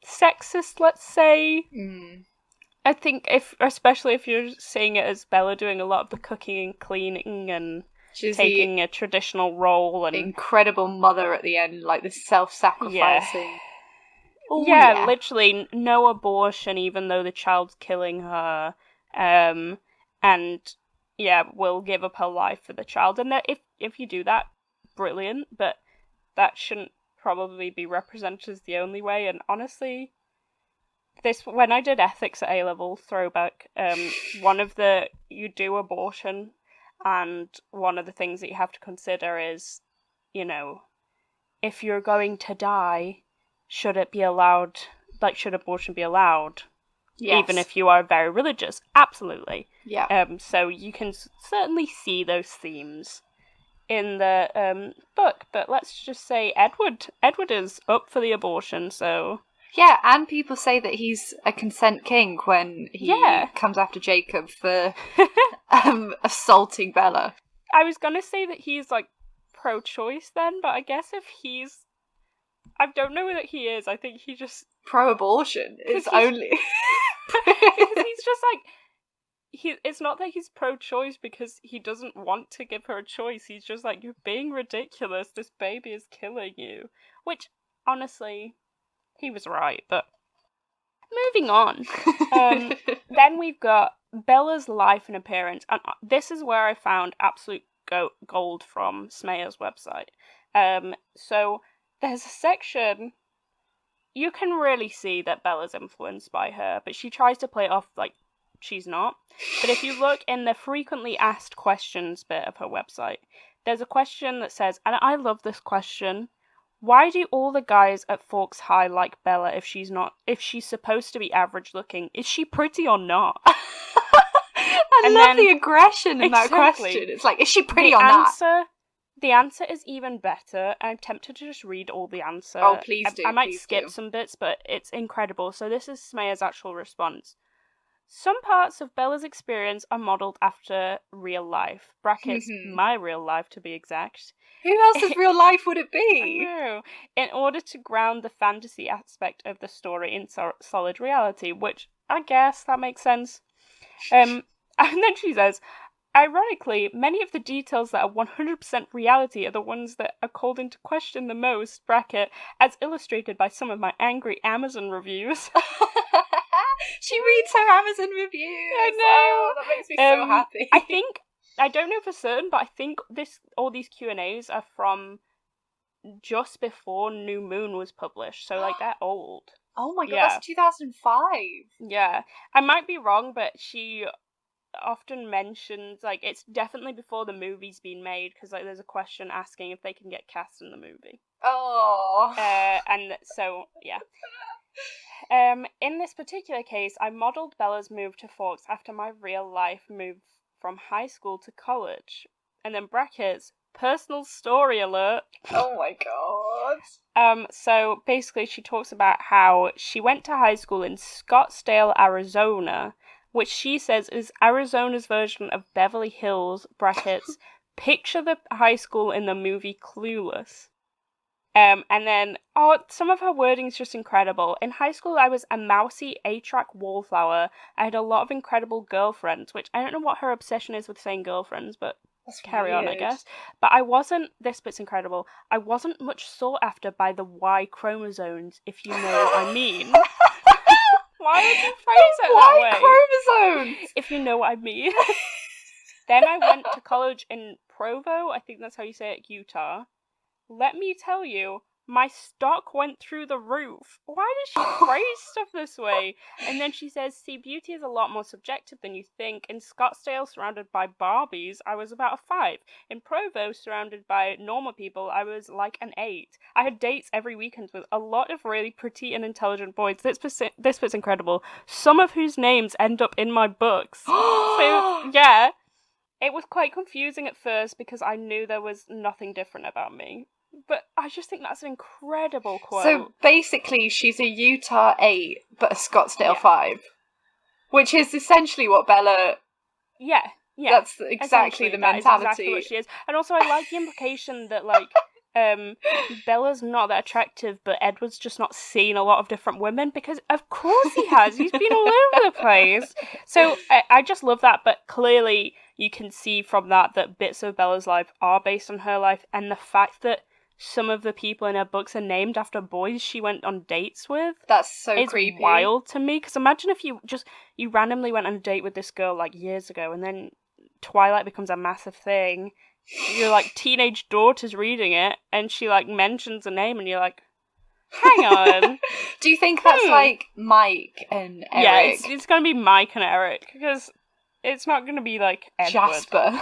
sexist, let's say. I think especially if you're seeing it as Bella doing a lot of the cooking and cleaning and she's taking a traditional role, and incredible mother at the end, like the self-sacrificing. Literally no abortion, even though the child's killing her, and will give up her life for the child. And if you do that, brilliant, but that shouldn't probably be represented as the only way. And honestly, when I did ethics at A-level, throwback, you do abortion, and one of the things that you have to consider is, if you're going to die, should it be allowed, should abortion be allowed? Yes. Even if you are very religious. Absolutely. Yeah. So you can certainly see those themes in the book, but let's just say Edward is up for the abortion, so... Yeah, and people say that he's a consent king when he comes after Jacob for assaulting Bella. I was gonna say that he's, pro-choice then, but I guess if he's... I don't know that he is, I think he just... Pro-abortion is only... because he's just, it's not that he's pro-choice because he doesn't want to give her a choice, he's just you're being ridiculous, this baby is killing you. Which, honestly... He was right, but moving on. Then we've got Bella's life and appearance, and this is where I found absolute gold from SMeyer's website. So there's a section, you can really see that Bella's influenced by her, but she tries to play it off like she's not. But if you look in the frequently asked questions bit of her website, there's a question that says, and I love this question, why do all the guys at Forks High like Bella if she's supposed to be average looking? Is she pretty or not? I love the aggression in that question. It's is she pretty or not? The answer is even better. I'm tempted to just read all the answer. Oh, please do. I might skip some bits, but it's incredible. So this is Smeyer's actual response. Some parts of Bella's experience are modelled after real life. Brackets, my real life to be exact. Who else's real life would it be? I know. In order to ground the fantasy aspect of the story in solid reality, which I guess that makes sense. And then she says, ironically, many of the details that are 100% reality are the ones that are called into question the most, bracket, as illustrated by some of my angry Amazon reviews. She reads her Amazon reviews. I know. Oh, that makes me so happy. I don't know for certain, but I think all these Q&As are from just before New Moon was published, so like they're old. Oh my god, that's 2005. Yeah. I might be wrong, but she often mentions, like, it's definitely before the movie's been made, because like there's a question asking if they can get cast in the movie. Oh. And so, yeah. In this particular case, I modelled Bella's move to Forks after my real life move from high school to college. And then brackets, personal story alert. Oh my god. So basically she talks about how she went to high school in Scottsdale, Arizona, which she says is Arizona's version of Beverly Hills, brackets, picture the high school in the movie Clueless. And then, some of her wording's just incredible. In high school, I was a mousy A-track wallflower. I had a lot of incredible girlfriends, which I don't know what her obsession is with saying girlfriends, but that's carry weird. on, I guess. But I wasn't, this bit's incredible, I wasn't much sought after by the Y chromosomes, if you know what I mean. Why would you phrase it that way? Y chromosomes! If you know what I mean. Then I went to college in Provo, I think that's how you say it, Utah. Let me tell you, my stock went through the roof. Why does she phrase stuff this way? And then she says, see, beauty is a lot more subjective than you think. In Scottsdale, surrounded by Barbies, I was about a 5. In Provo, surrounded by normal people, I was like an 8. I had dates every weekend with a lot of really pretty and intelligent boys. This bit's incredible. Some of whose names end up in my books. So, yeah. It was quite confusing at first because I knew there was nothing different about me. But I just think that's an incredible quote. So basically, she's a Utah 8, but a Scottsdale 5. Which is essentially what Bella... Yeah. That's exactly the mentality. That is exactly what she is. And also, I like the implication that, like, Bella's not that attractive, but Edward's just not seen a lot of different women, because of course he has. He's been all over the place. So I just love that, but clearly you can see from that bits of Bella's life are based on her life, and the fact that some of the people in her books are named after boys she went on dates with. That's so creepy. It's wild to me, because imagine if you randomly went on a date with this girl like years ago, and then Twilight becomes a massive thing. Your like teenage daughter's reading it, and she like mentions a name, and you're like, hang on. Do you think that's like Mike and Eric? Yeah, it's gonna be Mike and Eric, because it's not gonna be like Edward. Jasper.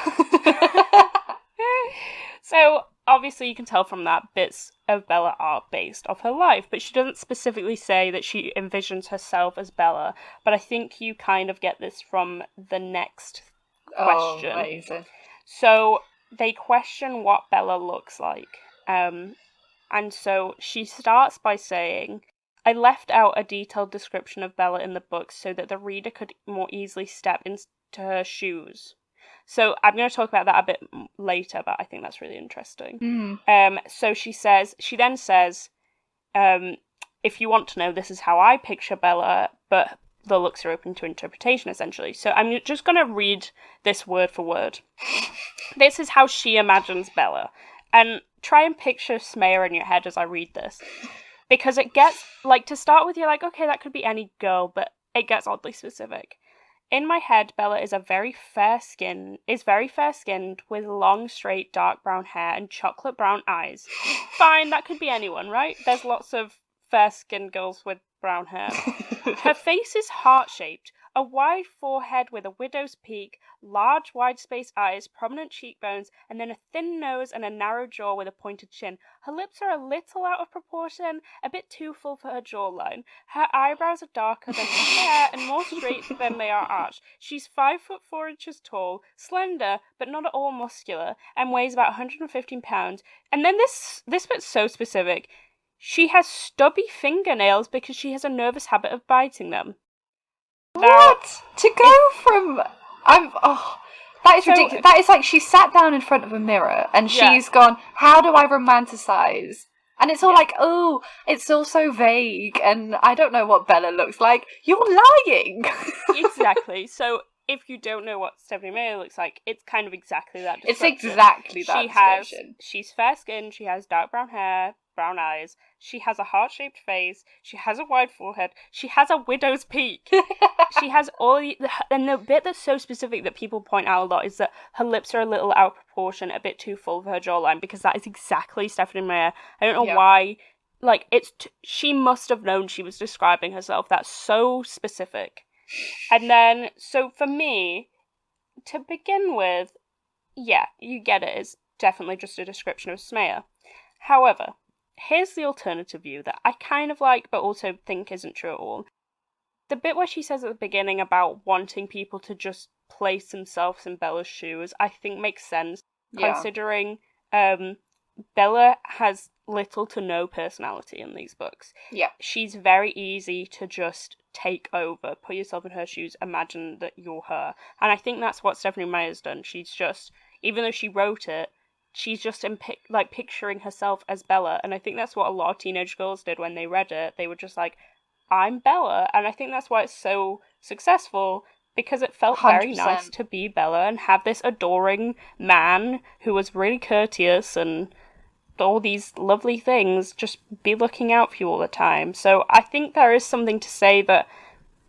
So obviously you can tell from that bits of Bella are based off her life, but she doesn't specifically say that she envisions herself as Bella. But I think you kind of get this from the next question. Oh, amazing. So they question what Bella looks like. And so she starts by saying, I left out a detailed description of Bella in the book so that the reader could more easily step into her shoes. So I'm going to talk about that a bit later, but I think that's really interesting. So she then says, if you want to know, this is how I picture Bella, but the looks are open to interpretation, essentially. So I'm just going to read this word for word. This is how she imagines Bella. And try and picture SMeyer in your head as I read this. Because it gets, like, to start with, you're like, okay, that could be any girl, but it gets oddly specific. In my head, Bella is very fair-skinned with long, straight, dark brown hair and chocolate brown eyes. Fine, that could be anyone, right? There's lots of fair-skinned girls with brown hair. Her face is heart-shaped, a wide forehead with a widow's peak, large, wide-spaced eyes, prominent cheekbones, and then a thin nose and a narrow jaw with a pointed chin. Her lips are a little out of proportion, a bit too full for her jawline. Her eyebrows are darker than her hair and more straight than they are arched. She's 5'4" tall, slender, but not at all muscular, and weighs about 115 pounds. And then this bit's so specific. She has stubby fingernails because she has a nervous habit of biting them. What? To go from... that is ridiculous. That is like she sat down in front of a mirror and she's gone, how do I romanticize? And it's all like, oh, it's all so vague and I don't know what Bella looks like. You're lying! Exactly. So if you don't know what Stephanie Meyer looks like, it's kind of exactly that It's description. exactly that description. She's fair skinned, she has dark brown hair, brown eyes, she has a heart-shaped face, she has a wide forehead, she has a widow's peak. She has all and the bit that's so specific that people point out a lot is that her lips are a little out of proportion, a bit too full for her jawline, because that is exactly Stephanie Meyer. I don't know why. Like, she must have known she was describing herself. That's so specific. And then, so for me, to begin with, yeah, you get it. It's definitely just a description of SMeyer. However, here's the alternative view that I kind of like, but also think isn't true at all. The bit where she says at the beginning about wanting people to just place themselves in Bella's shoes, I think makes sense, considering Bella has little to no personality in these books. Yeah. She's very easy to just take over, put yourself in her shoes, imagine that you're her. And I think that's what Stephanie Meyer's done. She's just, even though she wrote it, she's just picturing herself as Bella. And I think that's what a lot of teenage girls did when they read it. They were just like, I'm Bella. And I think that's why it's so successful, because it felt 100%. Very nice to be Bella and have this adoring man who was really courteous and all these lovely things, just be looking out for you all the time. So I think there is something to say that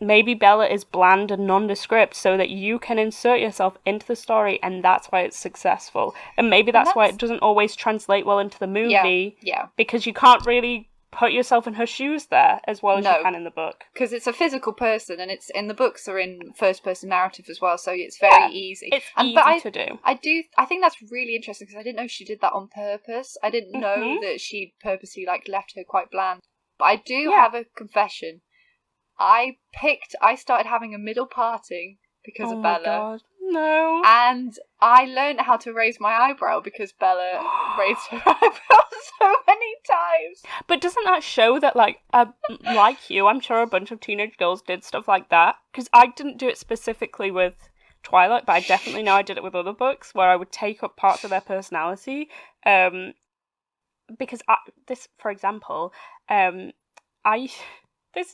maybe Bella is bland and nondescript so that you can insert yourself into the story, and that's why it's successful. And maybe that's why it doesn't always translate well into the movie, because you can't really put yourself in her shoes there as well as you can in the book. Because it's a physical person, and it's in the books are in first-person narrative as well, so it's very easy. It's easy to do. I think that's really interesting, because I didn't know she did that on purpose. I didn't know that she purposely left her quite bland. But I do have a confession. I started having a middle parting because of Bella. God. No. And I learned how to raise my eyebrow because Bella raised her eyebrow so many times. But doesn't that show that, like you, I'm sure a bunch of teenage girls did stuff like that? Because I didn't do it specifically with Twilight, but I definitely know I did it with other books where I would take up parts of their personality. Because for example, this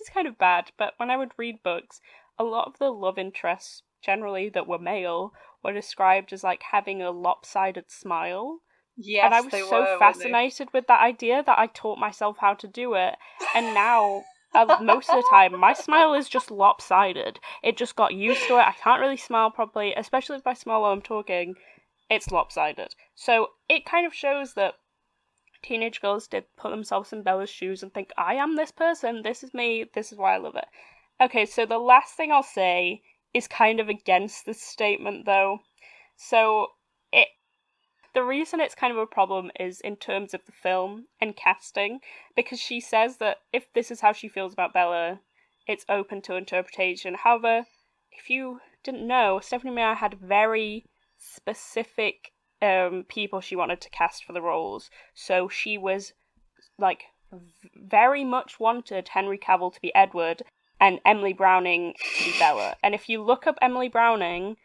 is kind of bad, but when I would read books, a lot of the love interests, generally that were male, were described as like having a lopsided smile. Yes, and I was so fascinated with that idea that I taught myself how to do it. And now, most of the time, my smile is just lopsided. It just got used to it. I can't really smile properly, especially if I smile while I'm talking. It's lopsided. So it kind of shows that teenage girls did put themselves in Bella's shoes and think, I am this person, this is me, this is why I love it. Okay, so the last thing I'll say is kind of against this statement, though. So, the reason it's kind of a problem is in terms of the film and casting, because she says that if this is how she feels about Bella, it's open to interpretation. However, if you didn't know, Stephanie Meyer had very specific people she wanted to cast for the roles. So she was, very much wanted Henry Cavill to be Edward, and Emily Browning to be Bella. And if you look up Emily Browning,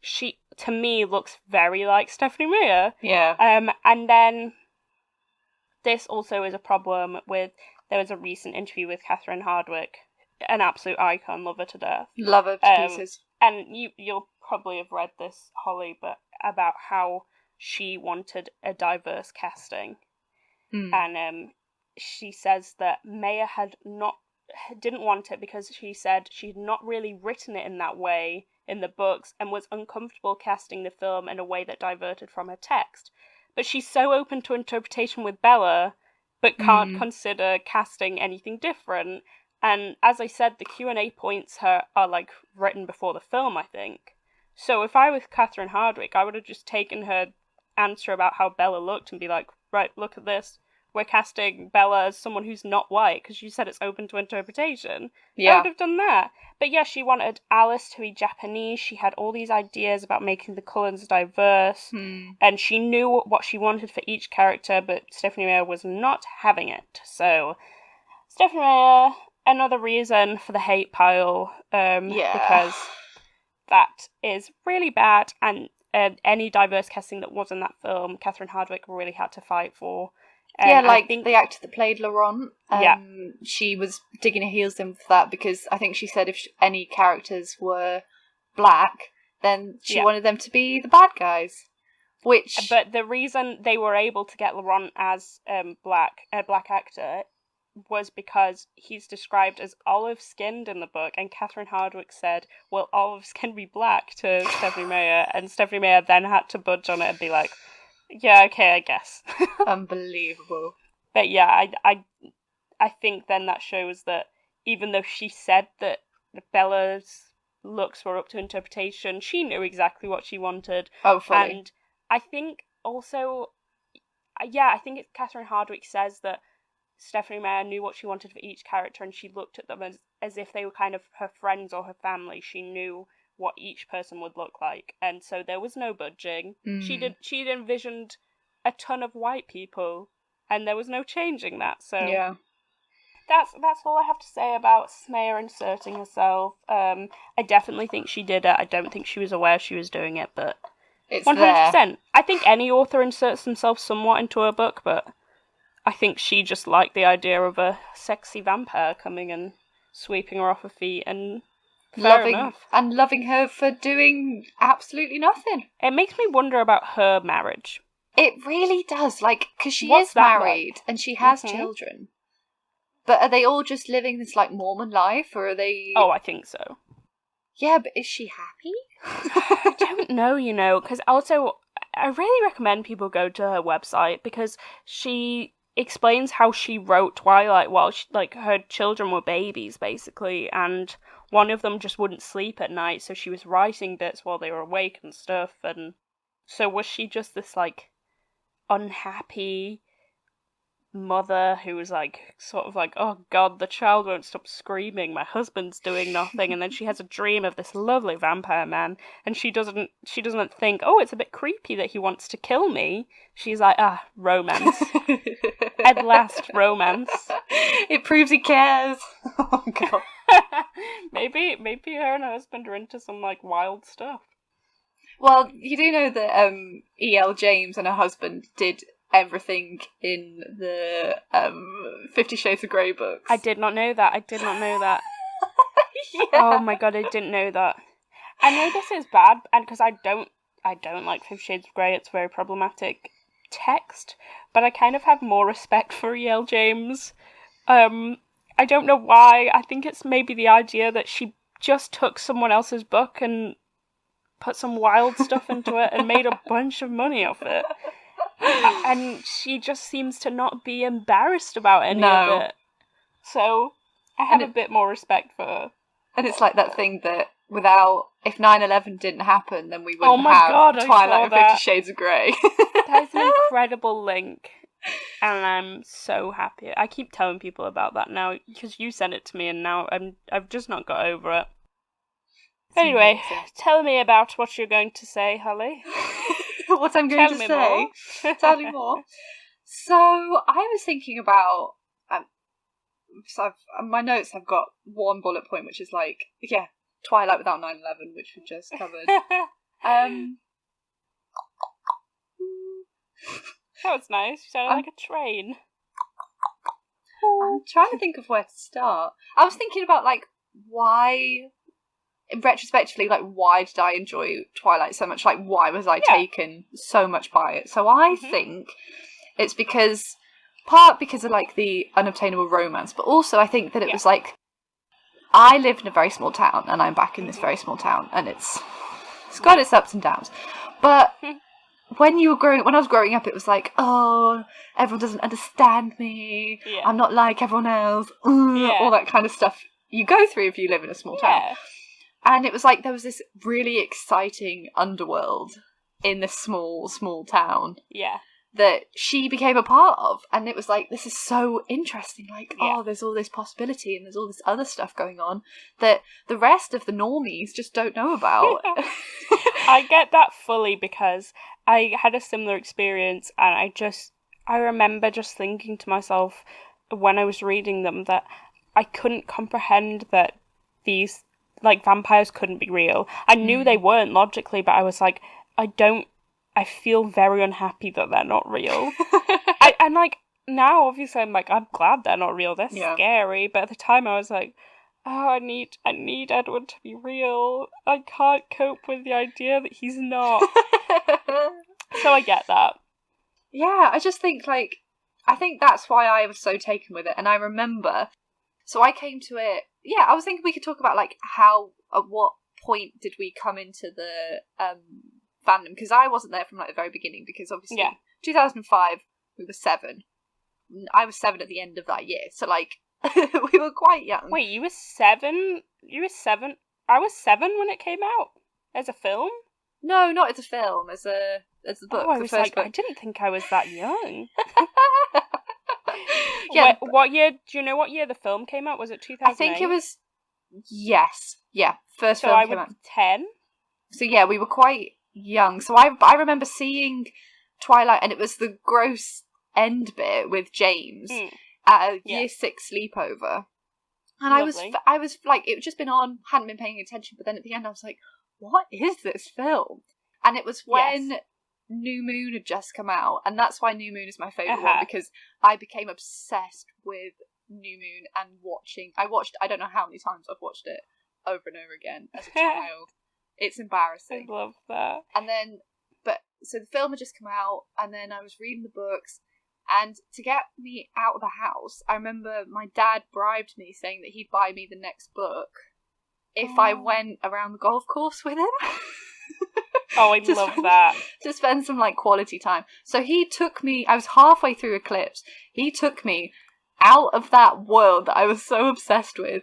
she, to me, looks very like Stephanie Meyer. Yeah. And then this also is a problem with, there was a recent interview with Catherine Hardwicke, an absolute icon, love her to death. Love her to pieces. And you'll probably have read this, Holly, but about how she wanted a diverse casting. And she says that Meyer didn't want it because she said she'd not really written it in that way in the books and was uncomfortable casting the film in a way that diverted from her text. But she's so open to interpretation with Bella, but can't consider casting anything different. And as I said, the Q&A points are written before the film, I think. So if I was Catherine Hardwicke, I would have just taken her answer about how Bella looked and be like, right, look at this. We're casting Bella as someone who's not white, because you said it's open to interpretation. Yeah. I would have done that. But yeah, she wanted Alice to be Japanese. She had all these ideas about making the Cullens diverse. And she knew what she wanted for each character, but Stephanie Meyer was not having it. So, Stephanie Meyer, another reason for the hate pile. Because that is really bad. And any diverse casting that was in that film, Catherine Hardwicke really had to fight for. The actor that played Laurent, she was digging her heels in for that, because I think she said if any characters were black, then she wanted them to be the bad guys. But the reason they were able to get Laurent as a black actor was because he's described as olive-skinned in the book, and Catherine Hardwicke said, well, olives can be black to Stephanie Meyer, and Stephanie Meyer then had to budge on it and be like, yeah, okay, I guess. Unbelievable. But yeah, I think then that shows that even though she said that Bella's looks were up to interpretation, she knew exactly what she wanted. Oh, fully. And I think also, I think Catherine Hardwicke says that Stephanie Meyer knew what she wanted for each character, and she looked at them as if they were kind of her friends or her family. She knew what each person would look like, and so there was no budging. She'd envisioned a ton of white people, and there was no changing that. So yeah, that's all I have to say about Meyer inserting herself. I definitely think she did it. I don't think she was aware she was doing it, but it's 100%. there. I think any author inserts themselves somewhat into a book, but I think she just liked the idea of a sexy vampire coming and sweeping her off her feet, and loving her for doing absolutely nothing. It makes me wonder about her marriage. It really does, because she is married and she has children. But are they all just living this Mormon life, or are they? Oh, I think so. Yeah, but is she happy? I don't know, because also I really recommend people go to her website, because she explains how she wrote Twilight while her children were babies, basically, and one of them just wouldn't sleep at night, so she was writing bits while they were awake and stuff. And so was she just this unhappy mother who was oh god, the child won't stop screaming, my husband's doing nothing, and then she has a dream of this lovely vampire man, and she doesn't think, oh, it's a bit creepy that he wants to kill me. She's like, romance. At last, romance. It proves he cares. Oh god. maybe her and her husband are into some wild stuff. Well, you do know that E.L. James and her husband did everything in the 50 Shades of Grey books. I did not know that. Yeah. Oh my god, I didn't know that. I know this is bad, and because I don't like 50 Shades of Grey, it's very problematic text, but I kind of have more respect for E.L. James. I don't know why. I think it's maybe the idea that she just took someone else's book and put some wild stuff into it and made a bunch of money off it. And she just seems to not be embarrassed about any of it. So I have a bit more respect for her. And it's like that thing that if 9/11 didn't happen, then we wouldn't have Twilight and 50 Shades of Grey. That is an incredible link. And I'm so happy. I keep telling people about that now, because you sent it to me, and now I've just not got over it. Anyway, tell me about what you're going to say, Holly. What I'm going to say? Tell me more. So, I was thinking about... my notes have got one bullet point, which is Twilight without 9/11, which we just covered. That was nice. You sounded like a train. I'm trying to think of where to start. I was thinking about, why... retrospectively, why did I enjoy Twilight so much? Why was I taken so much by it? So I think it's because of the unobtainable romance, but also I think that it was I lived in a very small town, and I'm back in this very small town, and it's got its ups and downs. But when I was growing up, it was oh, everyone doesn't understand me. Yeah. I'm not like everyone else. All that kind of stuff you go through if you live in a small town. And it was there was this really exciting underworld in this small town. Yeah. That she became a part of. And it was this is so interesting. There's all this possibility and there's all this other stuff going on that the rest of the normies just don't know about. I get that fully, because I had a similar experience, and I remember just thinking to myself when I was reading them that I couldn't comprehend that these vampires couldn't be real. I knew they weren't logically, but I was I feel very unhappy that they're not real. And now obviously I'm I'm glad they're not real. They're scary. But at the time I was oh, I need Edward to be real. I can't cope with the idea that he's not. So I get that. Yeah, I just think, like, I think that's why I was so taken with it. And I remember, so I came to it, yeah, I was thinking we could talk about, like, at what point did we come into the fandom? Because I wasn't there from, like, the very beginning, because obviously 2005, we were 7. I was 7 at the end of that year, so, like, we were quite young. Wait, you were 7? You were 7? I was 7 when it came out? As a film? No, not as a film, as a book. Oh, I was the first book. I didn't think I was that young. Yeah. What year, do you know what year the film came out? Was it 2008? I think it was, yes. Yeah, first so film I came was out. 10? So yeah, we were quite young. So I remember seeing Twilight, and it was the gross end bit with James at a year 6 sleepover. And Lovely. I was like, it had just been on, hadn't been paying attention, but then at the end I was like, what is this film? And it was when New Moon had just come out, and that's why New Moon is my favourite one, because I became obsessed with New Moon and I don't know how many times I've watched it over and over again as a child. It's embarrassing. I love that. And then, so the film had just come out, and then I was reading the books, and to get me out of the house, I remember my dad bribed me, saying that he'd buy me the next book if I went around the golf course with him. Oh, I love that. To spend some, like, quality time. So he took me, I was halfway through Eclipse, he took me out of that world that I was so obsessed with,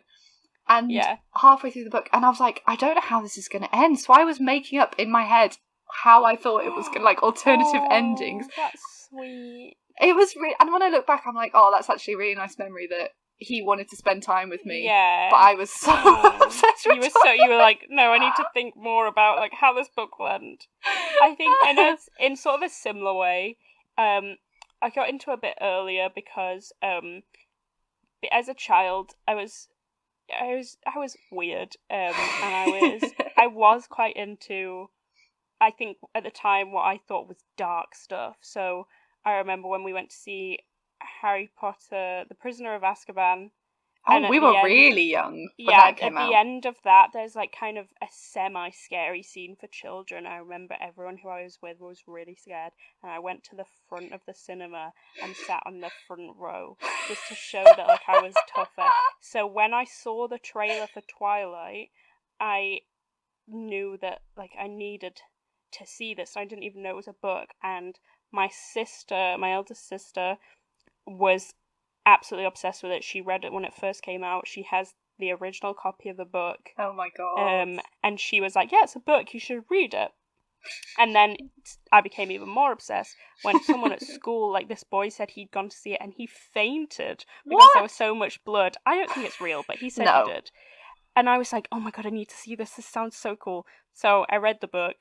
and halfway through the book, and I was like, I don't know how this is going to end. So I was making up in my head how I thought it was going to, like, alternative endings. That's sweet. It was really, and when I look back, I'm like, oh, that's actually a really nice memory that he wanted to spend time with me. Yeah. But I was so obsessed with you were like, no, I need to think more about, like, how this book went. I think, and it's in sort of a similar way, I got into a bit earlier because as a child I was weird, and I was quite into, I think at the time, what I thought was dark stuff. So I remember when we went to see Harry Potter, The Prisoner of Azkaban. Oh, we were really young when that came out. At the end of that, there's, like, kind of a semi-scary scene for children. I remember everyone who I was with was really scared, and I went to the front of the cinema and sat on the front row just to show that, like, I was tougher. So when I saw the trailer for Twilight, I knew that, like, I needed to see this. I didn't even know it was a book, and my eldest sister, was absolutely obsessed with it. She read it when it first came out. She has the original copy of the book. Oh my god. And she was like, yeah, it's a book, you should read it. And then I became even more obsessed when someone at school, like, this boy said he'd gone to see it and he fainted because there was so much blood. I don't think it's real, but he said he did. And I was like, oh my god, I need to see this. This sounds so cool. So I read the book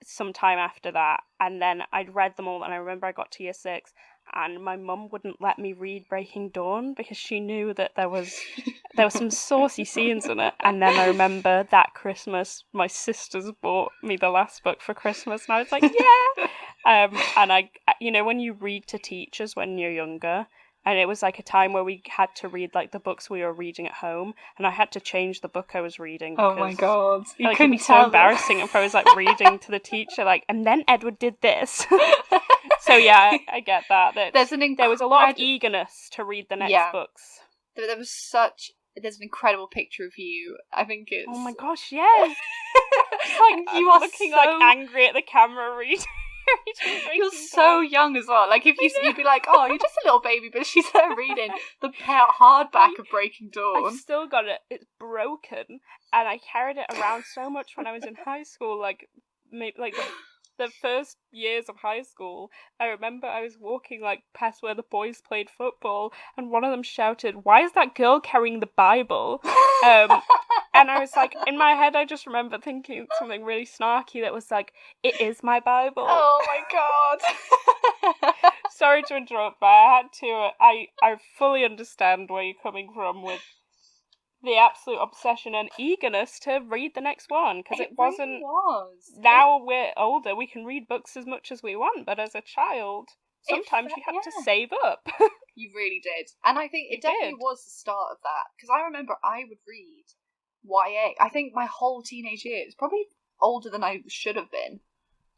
sometime after that, and then I'd read them all, and I remember I got to year 6, and my mum wouldn't let me read Breaking Dawn because she knew that there was some saucy scenes in it. And then I remember that Christmas my sisters bought me the last book for Christmas, and I was like, yeah. And I, you know, when you read to teachers when you're younger, and it was like a time where we had to read, like, the books we were reading at home, and I had to change the book I was reading. Oh my god. You couldn't it'd be so embarrassing if I was, like, reading to the teacher, like, and then Edward did this. So yeah, I get that. There was a lot of eagerness to read the next books. There's an incredible picture of you. I think it's... Oh my gosh, yes! Like, you are looking, like, angry at the camera reading. You're so young as well. Like, if you'd be like, oh, you're just a little baby, but she's there reading the hardback of Breaking Dawn. I've still got it. It's broken, and I carried it around so much when I was in high school. Like, maybe, like, the first years of high school, I remember I was walking, like, past where the boys played football, and one of them shouted, "Why is that girl carrying the Bible?" And I was like, in my head, I just remember thinking something really snarky that was like, "It is my Bible." Oh my god. Sorry to interrupt, but I had to. I fully understand where you're coming from with the absolute obsession and eagerness to read the next one, because it wasn't. Really was. Now we're older, we can read books as much as we want, but as a child, sometimes you had to save up. You really did. And I think it definitely was the start of that. Because I remember I would read YA. I think my whole teenage years, probably older than I should have been.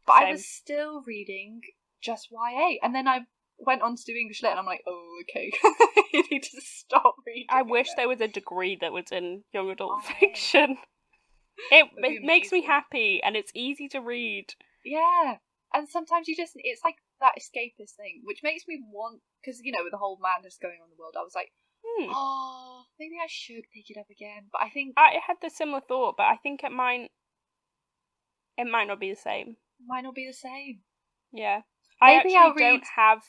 But I was still reading just YA. And then I went on to do English Lit, and I'm like, oh, okay. You need to stop reading. I wish there was a degree that was in young adult fiction. It makes me happy, and it's easy to read. Yeah. And sometimes it's like that escapist thing, which makes me want, because, with the whole madness going on in the world, I was like, oh, maybe I should pick it up again. But I think... I had the similar thought, but I think it might not be the same. Might not be the same. Yeah. Maybe I actually don't have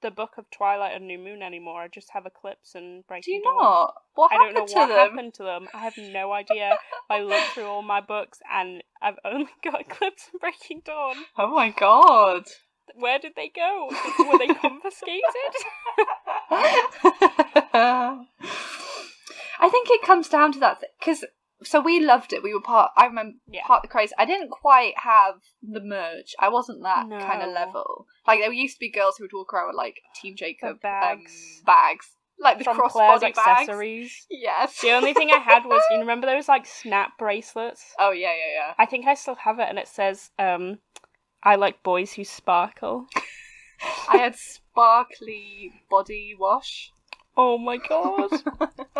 the book of Twilight and New Moon anymore. I just have Eclipse and Breaking Dawn. Do you not? What happened to them? I don't know what happened to them. I have no idea. I looked through all my books and I've only got Eclipse and Breaking Dawn. Oh my god. Where did they go? Were they confiscated? I think it comes down to that, because so we loved it. We were part of the craze. I didn't quite have the merch. I wasn't that kind of level. Like, there used to be girls who would walk around with, like, Team Jacob bags. Like the crossbody accessories. Yes. The only thing I had was, you remember those, like, snap bracelets? Oh, yeah. I think I still have it, and it says, I like boys who sparkle. I had sparkly body wash. Oh my god.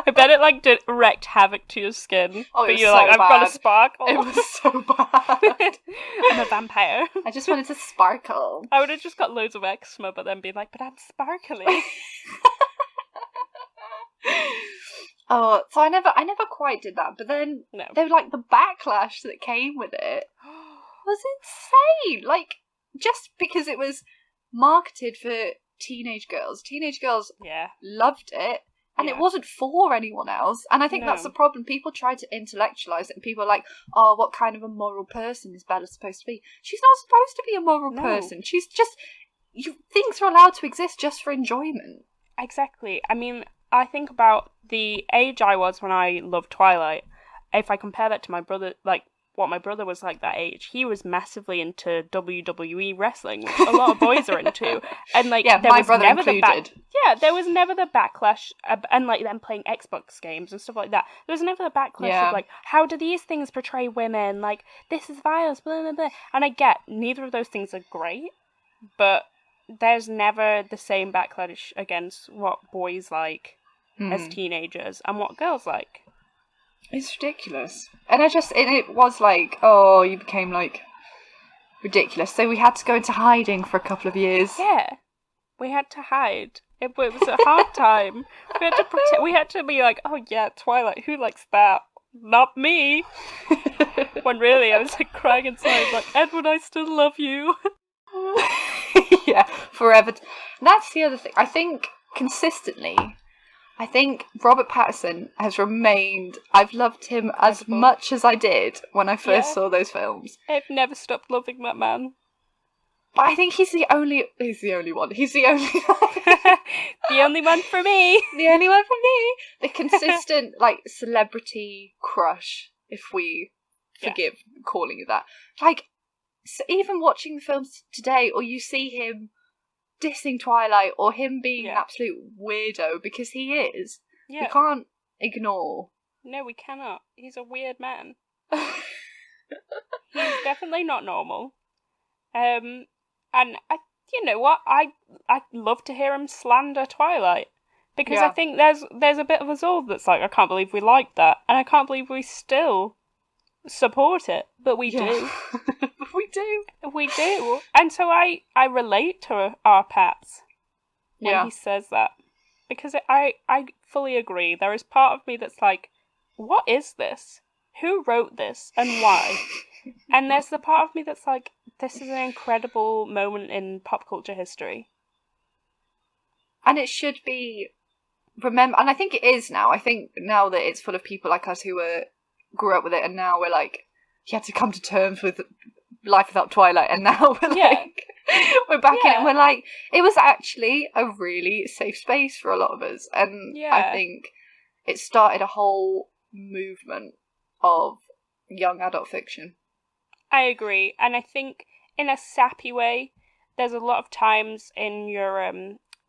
I bet it, like, wreaked havoc to your skin. Oh, but you're like, I've got to sparkle. It was so bad. I'm a vampire. I just wanted to sparkle. I would have just got loads of eczema, but then been like, but I'm sparkly. Oh, so I never quite did that. But then, there was, like, the backlash that came with it was insane. Like, just because it was marketed for teenage girls loved it, and it wasn't for anyone else. And I think that's the problem. People try to intellectualize it, and people are like, oh, what kind of a moral person is Bella supposed to be? She's not supposed to be a moral person. She's just, things are allowed to exist just for enjoyment. Exactly. I mean, I think about the age I was when I loved Twilight. If I compare that to my brother, like, what my brother was like that age, he was massively into WWE wrestling, which a lot of boys are into, and like there my was brother never included. there was never the backlash, and like them playing Xbox games and stuff like that. There was never the backlash of like, how do these things portray women? Like, this is violence, blah blah blah. And I get neither of those things are great, but there's never the same backlash against what boys like as teenagers and what girls like. It's ridiculous. And it was like, oh, you became, like, ridiculous. So we had to go into hiding for a couple of years. Yeah. We had to hide. It was a hard time. We had to pretend. We had to be like, oh yeah, Twilight, who likes that? Not me. When really I was like crying inside, like, Edward, I still love you. Yeah, forever. And that's the other thing. I think consistently, Robert Pattinson has remained... I've loved him as much as I did when I first saw those films. I've never stopped loving that man. But I think he's the only one. The only one for me. The only one for me. The consistent, like, celebrity crush, if we forgive calling it that. Like, so even watching the films today, or you see him dissing Twilight, or him being an absolute weirdo, because he is. We can't ignore. No, we cannot. He's a weird man. He's definitely not normal. And you know what? I love to hear him slander Twilight, because I think there's a bit of us all that's like, I can't believe we like that, and I can't believe we still support it, but we do. We do. And so I relate to our Pats when he says that, because I fully agree. There is part of me that's like, what is this? Who wrote this and why? And there's the part of me that's like, this is an incredible moment in pop culture history. And it should be remembered, and I think it is now. I think now that it's full of people like us who grew up with it, and now we're like, you had to come to terms with life without Twilight, and now we're like, we're back in it, and we're like, it was actually a really safe space for a lot of us, and I think it started a whole movement of young adult fiction. I agree, and I think in a sappy way, there's a lot of times in your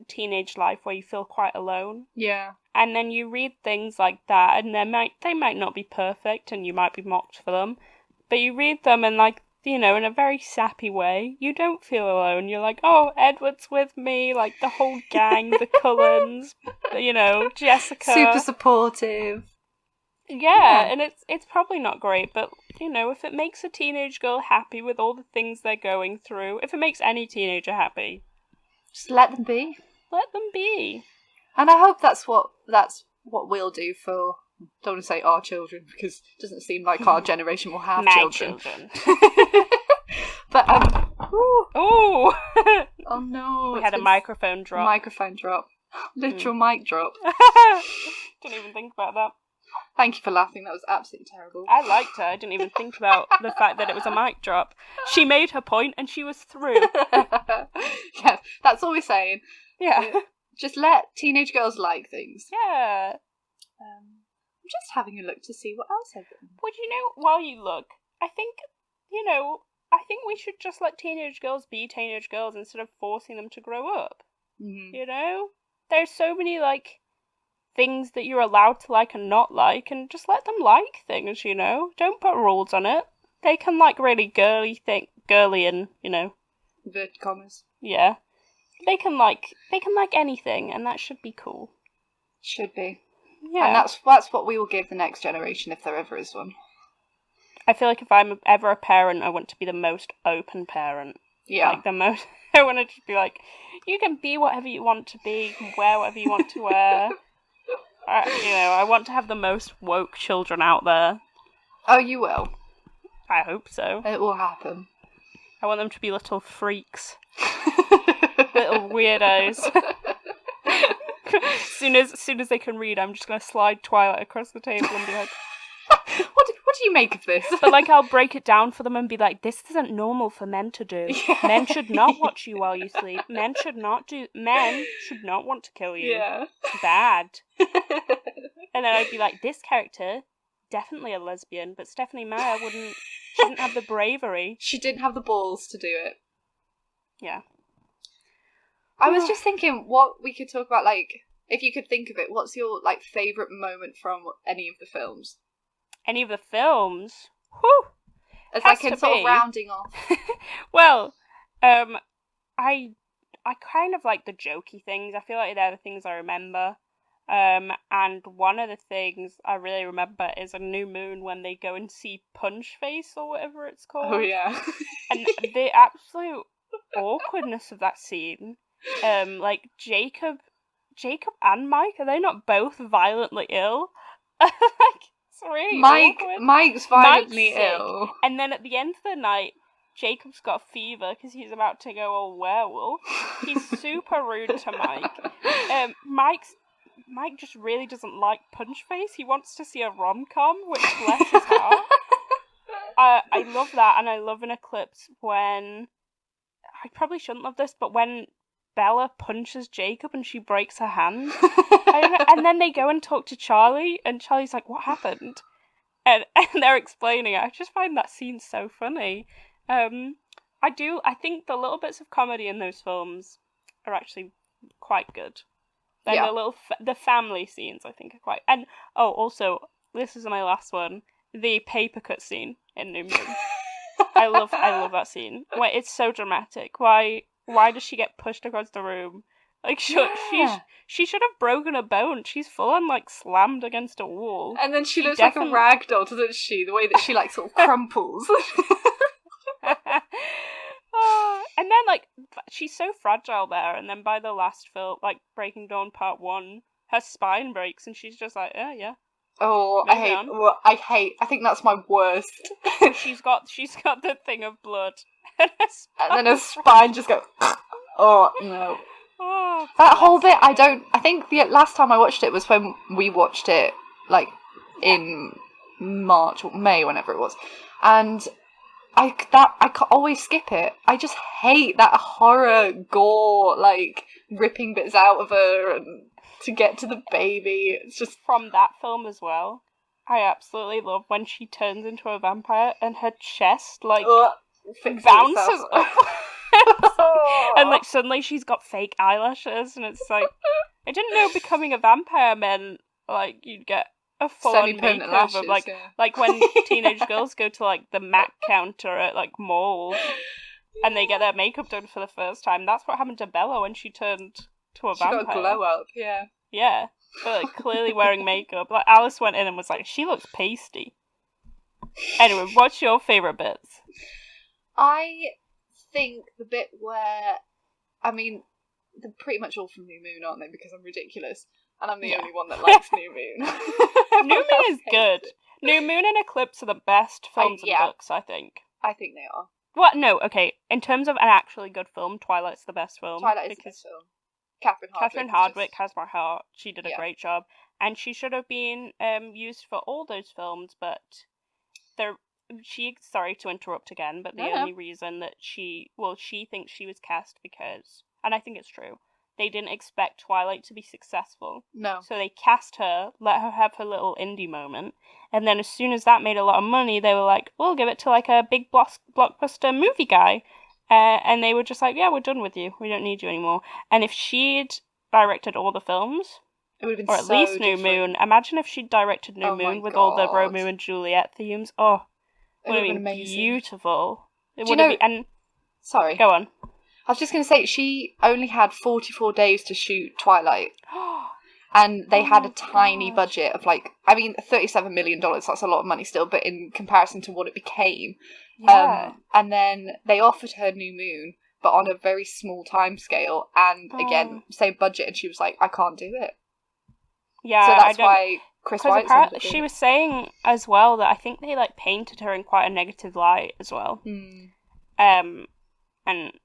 teenage life where you feel quite alone. Yeah. And then you read things like that, and they might not be perfect, and you might be mocked for them, but you read them and, like, you know, in a very sappy way, you don't feel alone. You're like, oh, Edward's with me, like, the whole gang, the Cullens, you know, Jessica. Super supportive. Yeah, and it's probably not great, but, you know, if it makes a teenage girl happy with all the things they're going through, if it makes any teenager happy, just let them be. Let them be. And I hope that's what we'll do for, don't want to say our children, because it doesn't seem like our generation will have My children. But, ooh. Oh no. We had a microphone drop. Microphone drop. Literal mic drop. Didn't even think about that. Thank you for laughing, that was absolutely terrible. I liked her, I didn't even think about the fact that it was a mic drop. She made her point and she was through. Yeah, that's all we're saying. Yeah. Just let teenage girls like things. Yeah. I'm just having a look to see what else I've written. Well, you know, while you look, I think we should just let teenage girls be teenage girls instead of forcing them to grow up. Mm-hmm. You know? There's so many, like, things that you're allowed to like and not like, and just let them like things, you know? Don't put rules on it. They can like really girly and, you know. Inverted commas. Yeah. They can like anything, and that should be cool. Should be. Yeah. And that's what we will give the next generation if there ever is one. I feel like if I'm ever a parent, I want to be the most open parent. Yeah. Like the most I want to just be like, you can be whatever you want to be, you can wear whatever you want to wear. I want to have the most woke children out there. Oh, you will. I hope so. It will happen. I want them to be little freaks. Little weirdos. As soon as they can read, I'm just going to slide Twilight across the table and be like, what do you make of this? But like, I'll break it down for them and be like, this isn't normal for men to do. Yeah. Men should not watch you while you sleep. Men should not want to kill you. Yeah. Bad. And then I'd be like, this character, definitely a lesbian, but Stephanie Meyer she didn't have the bravery. She didn't have the balls to do it. Yeah. I was just thinking what we could talk about, like, if you could think of it, what's your, like, favourite moment from any of the films? Any of the films? Whew! As like in sort of rounding off. Well, I kind of like the jokey things. I feel like they're the things I remember. And one of the things I really remember is a New Moon when they go and see Punch Face or whatever it's called. Oh yeah. And the absolute awkwardness of that scene. Like Jacob and Mike, are they not both violently ill? Like, it's really awkward. Mike's violently ill. And then at the end of the night, Jacob's got a fever because he's about to go all werewolf. He's super rude to Mike. Mike just really doesn't like Punch Face. He wants to see a rom-com, which bless his heart. I love that, and I love an eclipse when... I probably shouldn't love this, but when Bella punches Jacob and she breaks her hand. And then they go and talk to Charlie, and Charlie's like, what happened? And they're explaining it. I just find that scene so funny. I think the little bits of comedy in those films are actually quite good. Then the family scenes, I think, are quite... And, also, this is my last one, the paper cut scene in New Moon. I love that scene. Wait, it's so dramatic. Why does she get pushed across the room? Like, she should have broken a bone. She's full on, like, slammed against a wall. And then she looks like a rag doll, doesn't she? The way that she, like, sort of crumples. And then, like, she's so fragile there, and then by the last film, like, Breaking Dawn Part 1, her spine breaks, and she's just like, yeah. Oh, I think that's my worst. She's got the thing of blood. And then her spine just goes, oh, no. Oh, that whole bit, I think the last time I watched it was when we watched it, like, in March or May, whenever it was. And I always skip it. I just hate that horror gore, like, ripping bits out of her and to get to the baby. It's just... From that film as well, I absolutely love when she turns into a vampire and her chest, like, bounces up. It's And like suddenly she's got fake eyelashes, and it's like, I didn't know becoming a vampire meant like you'd get a full-on makeover, lashes, like when teenage girls go to like the MAC counter at like malls, and they get their makeup done for the first time. That's what happened to Bella when she turned to a vampire. She got a glow up, yeah. Yeah, but like clearly wearing makeup. Like Alice went in and was like, she looks pasty. Anyway, what's your favourite bits? I think the bit where, I mean, they're pretty much all from New Moon, aren't they? Because I'm ridiculous. And I'm the only one that likes New Moon. New Moon is good. New Moon and Eclipse are the best films and books, I think. I think they are. Well, no, okay. In terms of an actually good film, Twilight's the best film. Twilight is the best film. Catherine Hardwicke has my heart. She did a great job. And she should have been used for all those films, but sorry to interrupt again, but the only reason that she thinks she was cast because, and I think it's true, they didn't expect Twilight to be successful. No. So they cast her, let her have her little indie moment, and then as soon as that made a lot of money, they were like, we'll give it to like a big blockbuster movie guy. And they were just like, yeah, we're done with you. We don't need you anymore. And if she'd directed all the films, it would have been or at least New Moon, imagine if she'd directed New Moon with all the Romeo and Juliet themes. Oh, it would have been beautiful. Sorry. Go on. I was just going to say, she only had 44 days to shoot Twilight. And they had a tiny budget of $37 million. That's a lot of money still, but in comparison to what it became. Yeah. And then they offered her New Moon, but on a very small time scale. And again, same budget. And she was like, I can't do it. Yeah. So that's why Chris White's she was saying as well that I think they like painted her in quite a negative light as well. And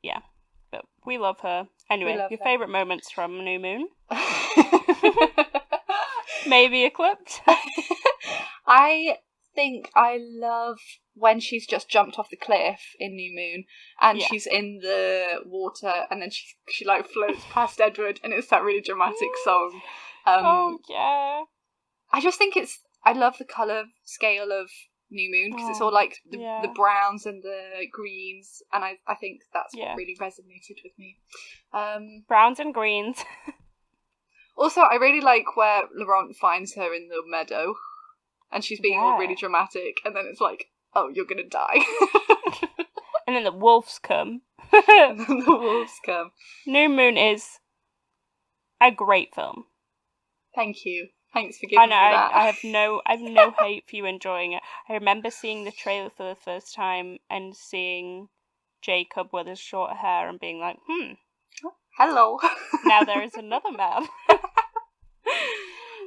yeah. But we love her. Anyway, your favourite moments from New Moon? Maybe Eclipse? I think I love when she's just jumped off the cliff in New Moon and she's in the water and then she like floats past Edward and it's that really dramatic song. Oh, yeah. I just think I love the colour scale of New Moon because it's all like the browns and the greens, and I think that's what really resonated with me. Browns and greens. Also, I really like where Laurent finds her in the meadow and she's being all really dramatic, and then it's like, oh, you're gonna die. And then the wolves come. New Moon is a great film. Thank you. Thanks for giving me that. I have no hate for you enjoying it. I remember seeing the trailer for the first time and seeing Jacob with his short hair and being like, hello. Now there is another man.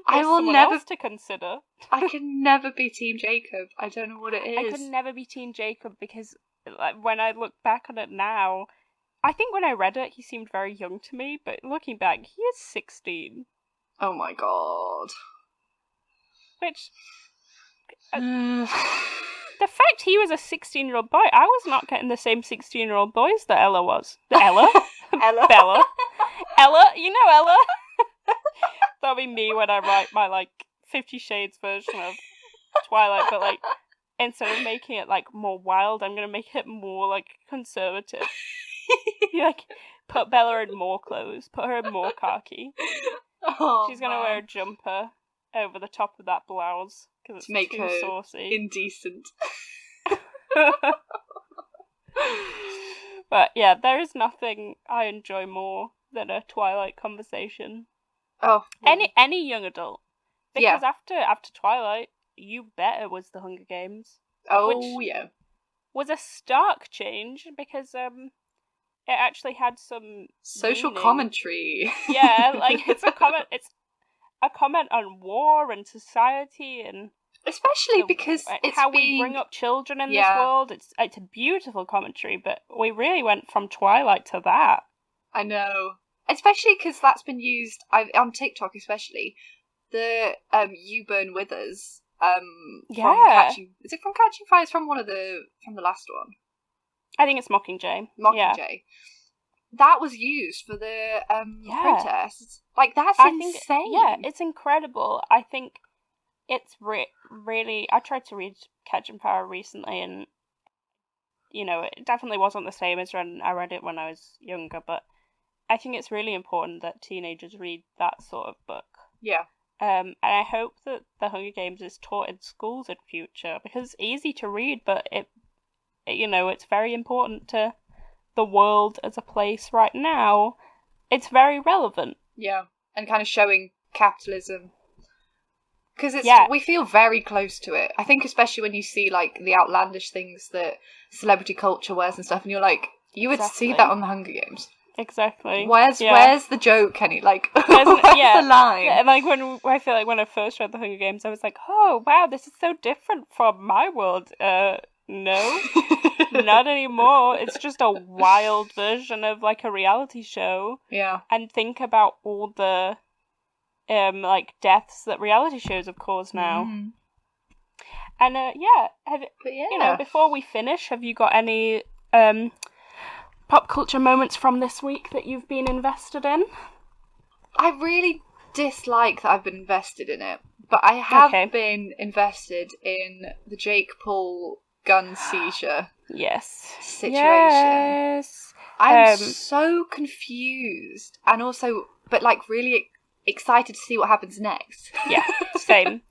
I will never else to consider. I can never be Team Jacob. I don't know what it is. I could never be Team Jacob because like, when I look back on it now, I think when I read it, he seemed very young to me, but looking back, he is 16. Oh my god. Which... the fact he was a 16-year-old boy, I was not getting the same 16-year-old boys that Ella was. Ella? Ella? Bella. Ella? You know Ella? That'll be me when I write my, 50 Shades version of Twilight, but, instead of making it, more wild, I'm gonna make it more, conservative. Put Bella in more clothes. Put her in more khaki. Oh, she's gonna wear a jumper over the top of that blouse because it's make too her saucy. Indecent. But yeah, there is nothing I enjoy more than a Twilight conversation. Oh, yeah. Any young adult, because after Twilight, You Bet It was the Hunger Games. Oh, which was a stark change because it actually had some social meaning. Commentary. Yeah, it's a comment. It's a comment on war and society, and especially because it's how we bring up children in this world. It's a beautiful commentary, but we really went from Twilight to that. I know, especially because that's been used on TikTok, especially the "You Burn With Us." From Catching Fire? It's from from the last one. I think it's Mockingjay. Mockingjay. That was used for the protests. That's insane. It's incredible. I think it's really... I tried to read Catching Fire recently, and it definitely wasn't the same as when I read it when I was younger, but I think it's really important that teenagers read that sort of book. Yeah. And I hope that The Hunger Games is taught in schools in future, because it's easy to read, but it's very important to the world as a place right now. It's very relevant. Yeah, and kind of showing capitalism. Because we feel very close to it. I think especially when you see, like, the outlandish things that celebrity culture wears and stuff, and you're like, you would see that on The Hunger Games. Exactly. Where's the joke, Kenny? Like, where's the line? Yeah, and, like, I feel like when I first read The Hunger Games, I was like, oh, wow, this is so different from my world. No, not anymore. It's just a wild version of, like, a reality show. Yeah. And think about all the, like, deaths that reality shows have caused now. Mm. And, before we finish, have you got any, pop culture moments from this week that you've been invested in? I really dislike that I've been invested in it, but I have been invested in the Jake Paul gun seizure situation. Yes. I'm so confused, and also, but like really excited to see what happens next. Yeah, same.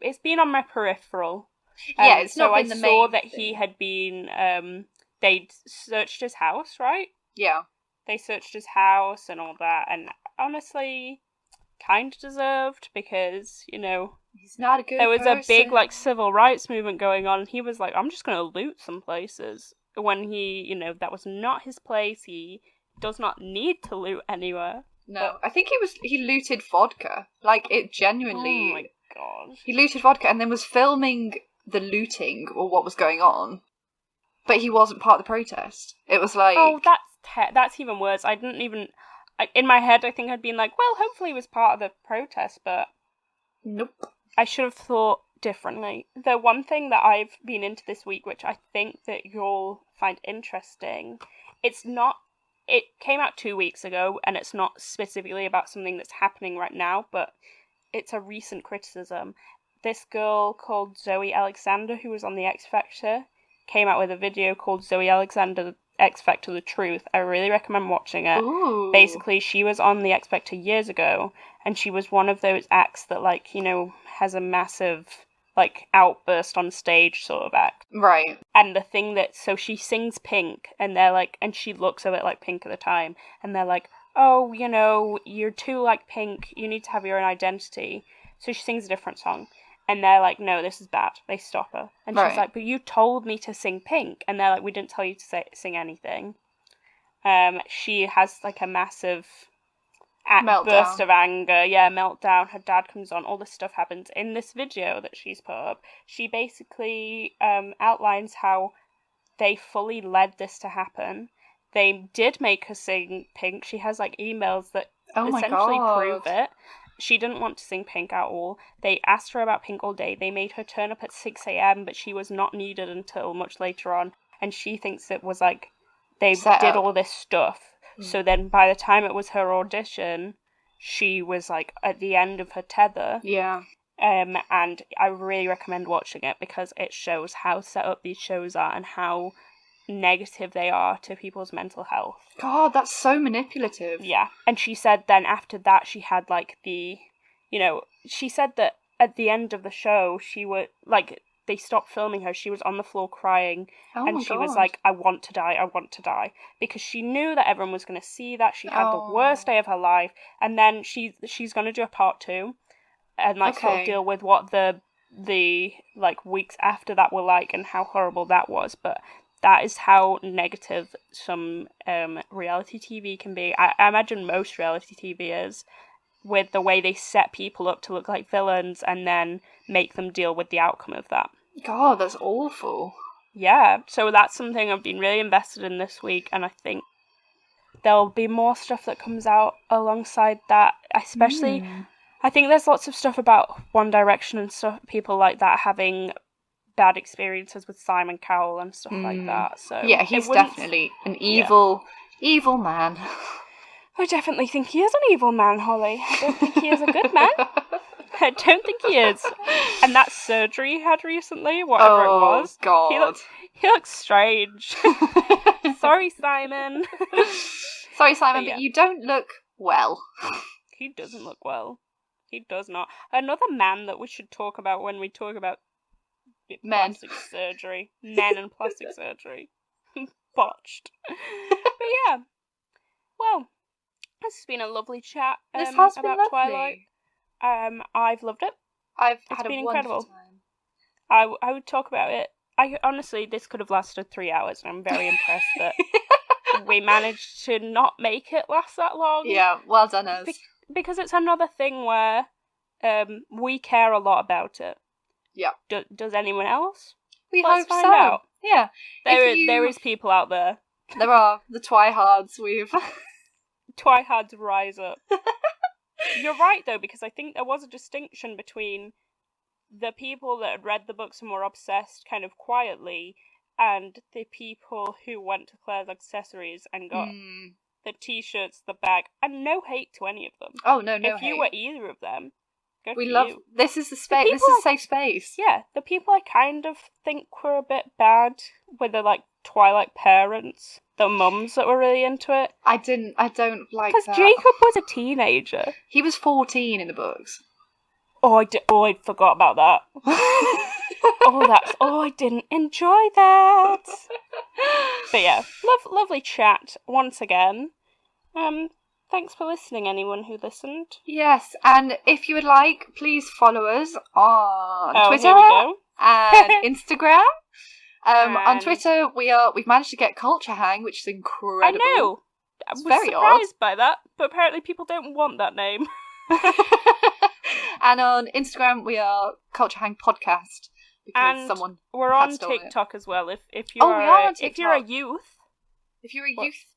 It's been on my peripheral. It's not so been the main saw that thing. he had been, they'd searched his house, right? Yeah. They searched his house and all that, and honestly, kind of deserved, because, he's not a good there was person. a big, like, civil rights movement going on, and he was like, I'm just going to loot some places. When he, that was not his place. He does not need to loot anywhere. No, I think he looted vodka. Like, it genuinely... Oh my god. He looted vodka and then was filming the looting, or what was going on, but he wasn't part of the protest. It was like... Oh, that's even worse. I didn't even... in my head, I think I'd been like, well, hopefully he was part of the protest, but... Nope. I should have thought differently. The one thing that I've been into this week, which I think that you'll find interesting, it came out 2 weeks ago, and it's not specifically about something that's happening right now, but it's a recent criticism. This girl called Zoe Alexander, who was on the X Factor, came out with a video called Zoe Alexander X Factor The Truth. I really recommend watching it. Ooh. Basically, she was on the X Factor years ago, and she was one of those acts that, like, has a massive, like, outburst on stage sort of act. Right. And the thing so she sings Pink, and they're like, and she looks a bit like Pink at the time, and they're like, oh, you're too like Pink, you need to have your own identity. So she sings a different song. And they're like, no, this is bad. They stop her. And she's like, but you told me to sing Pink. And they're like, we didn't tell you to sing anything. She has, like, a massive burst of anger. Yeah, meltdown. Her dad comes on. All this stuff happens. In this video that she's put up, she basically outlines how they fully led this to happen. They did make her sing Pink. She has, like, emails that essentially prove it. She didn't want to sing Pink at all. They asked her about Pink all day. They made her turn up at 6 a.m, but she was not needed until much later on. And she thinks it was like they did all this stuff. So then by the time it was her audition, she was like at the end of her tether. Yeah. And I really recommend watching it, because it shows how set up these shows are and how negative they are to people's mental health. God, that's so manipulative. Yeah. And she said then after that she had, like, she said that at the end of the show she would, like, they stopped filming her, she was on the floor crying, and she was like, I want to die, because she knew that everyone was going to see that she had the worst day of her life, and then she's going to do a part 2 and, like, sort of deal with what the like weeks after that were like and how horrible that was. But that is how negative some reality TV can be. I imagine most reality TV is, with the way they set people up to look like villains and then make them deal with the outcome of that. God, that's awful. Yeah, so that's something I've been really invested in this week, and I think there'll be more stuff that comes out alongside that, especially... I think there's lots of stuff about One Direction and stuff, people like that having bad experiences with Simon Cowell and stuff like that. So yeah, he's definitely an evil man. I definitely think he is an evil man, Holly. I don't think he is a good man. I don't think he is. And that surgery he had recently, whatever it was. Oh, God. He looks strange. Sorry, Simon. Sorry, Simon, but you don't look well. He doesn't look well. He does not. Another man that we should talk about when we talk about plastic surgery. Men and plastic surgery. Botched. But yeah. Well, this has been a lovely chat about Twilight. I've loved it. It's been incredible time. I would talk about it. Honestly, this could have lasted 3 hours, and I'm very impressed that we managed to not make it last that long. Yeah, well done us. Because it's another thing where we care a lot about it. Yeah. Does anyone else? Let's find so. out. Yeah. There is people out there. There are. The Twihards. Twihards rise up. You're right, though, because I think there was a distinction between the people that had read the books and were obsessed kind of quietly, and the people who went to Claire's Accessories and got the t-shirts, the bag, and no hate to any of them. Oh, no hate. If you were either of them, this is the space. This is a safe space. Yeah, the people I kind of think were a bit bad were the, like, Twilight parents, the mums that were really into it. I don't like that. Because Jacob was a teenager. He was 14 in the books. I forgot about that. I didn't enjoy that. But yeah, lovely chat once again. Thanks for listening, anyone who listened. Yes, and if you would like, please follow us on Twitter here we go. and Instagram. On Twitter, we've managed to get Culture Hang, which is incredible. I know. I was very surprised by that, but apparently people don't want that name. And on Instagram, we are Culture Hang Podcast. And someone we're on TikTok as well. If you're a youth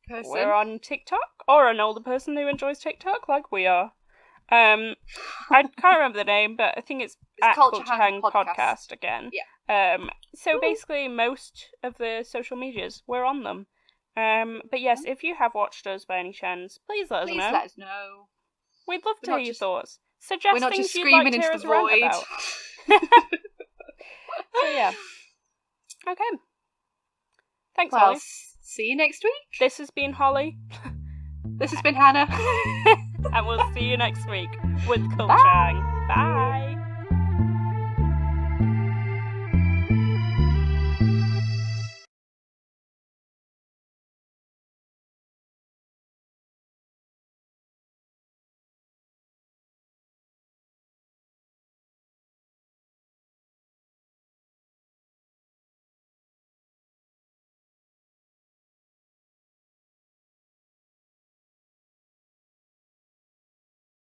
person, we're on TikTok, or an older person who enjoys TikTok, like we are. I can't remember the name, but I think it's at Culture Hang Podcast again. Yeah. So basically, most of the social medias, we're on them. But yes, if you have watched us by any chance, please let us know. We'd love to hear your thoughts. Suggest we're not things just you'd screaming like to hear into us the rant void. about. So yeah. Okay. Thanks, Holly. See you next week. This has been Holly. This has been Hannah. And we'll see you next week with Culture Hang. Bye.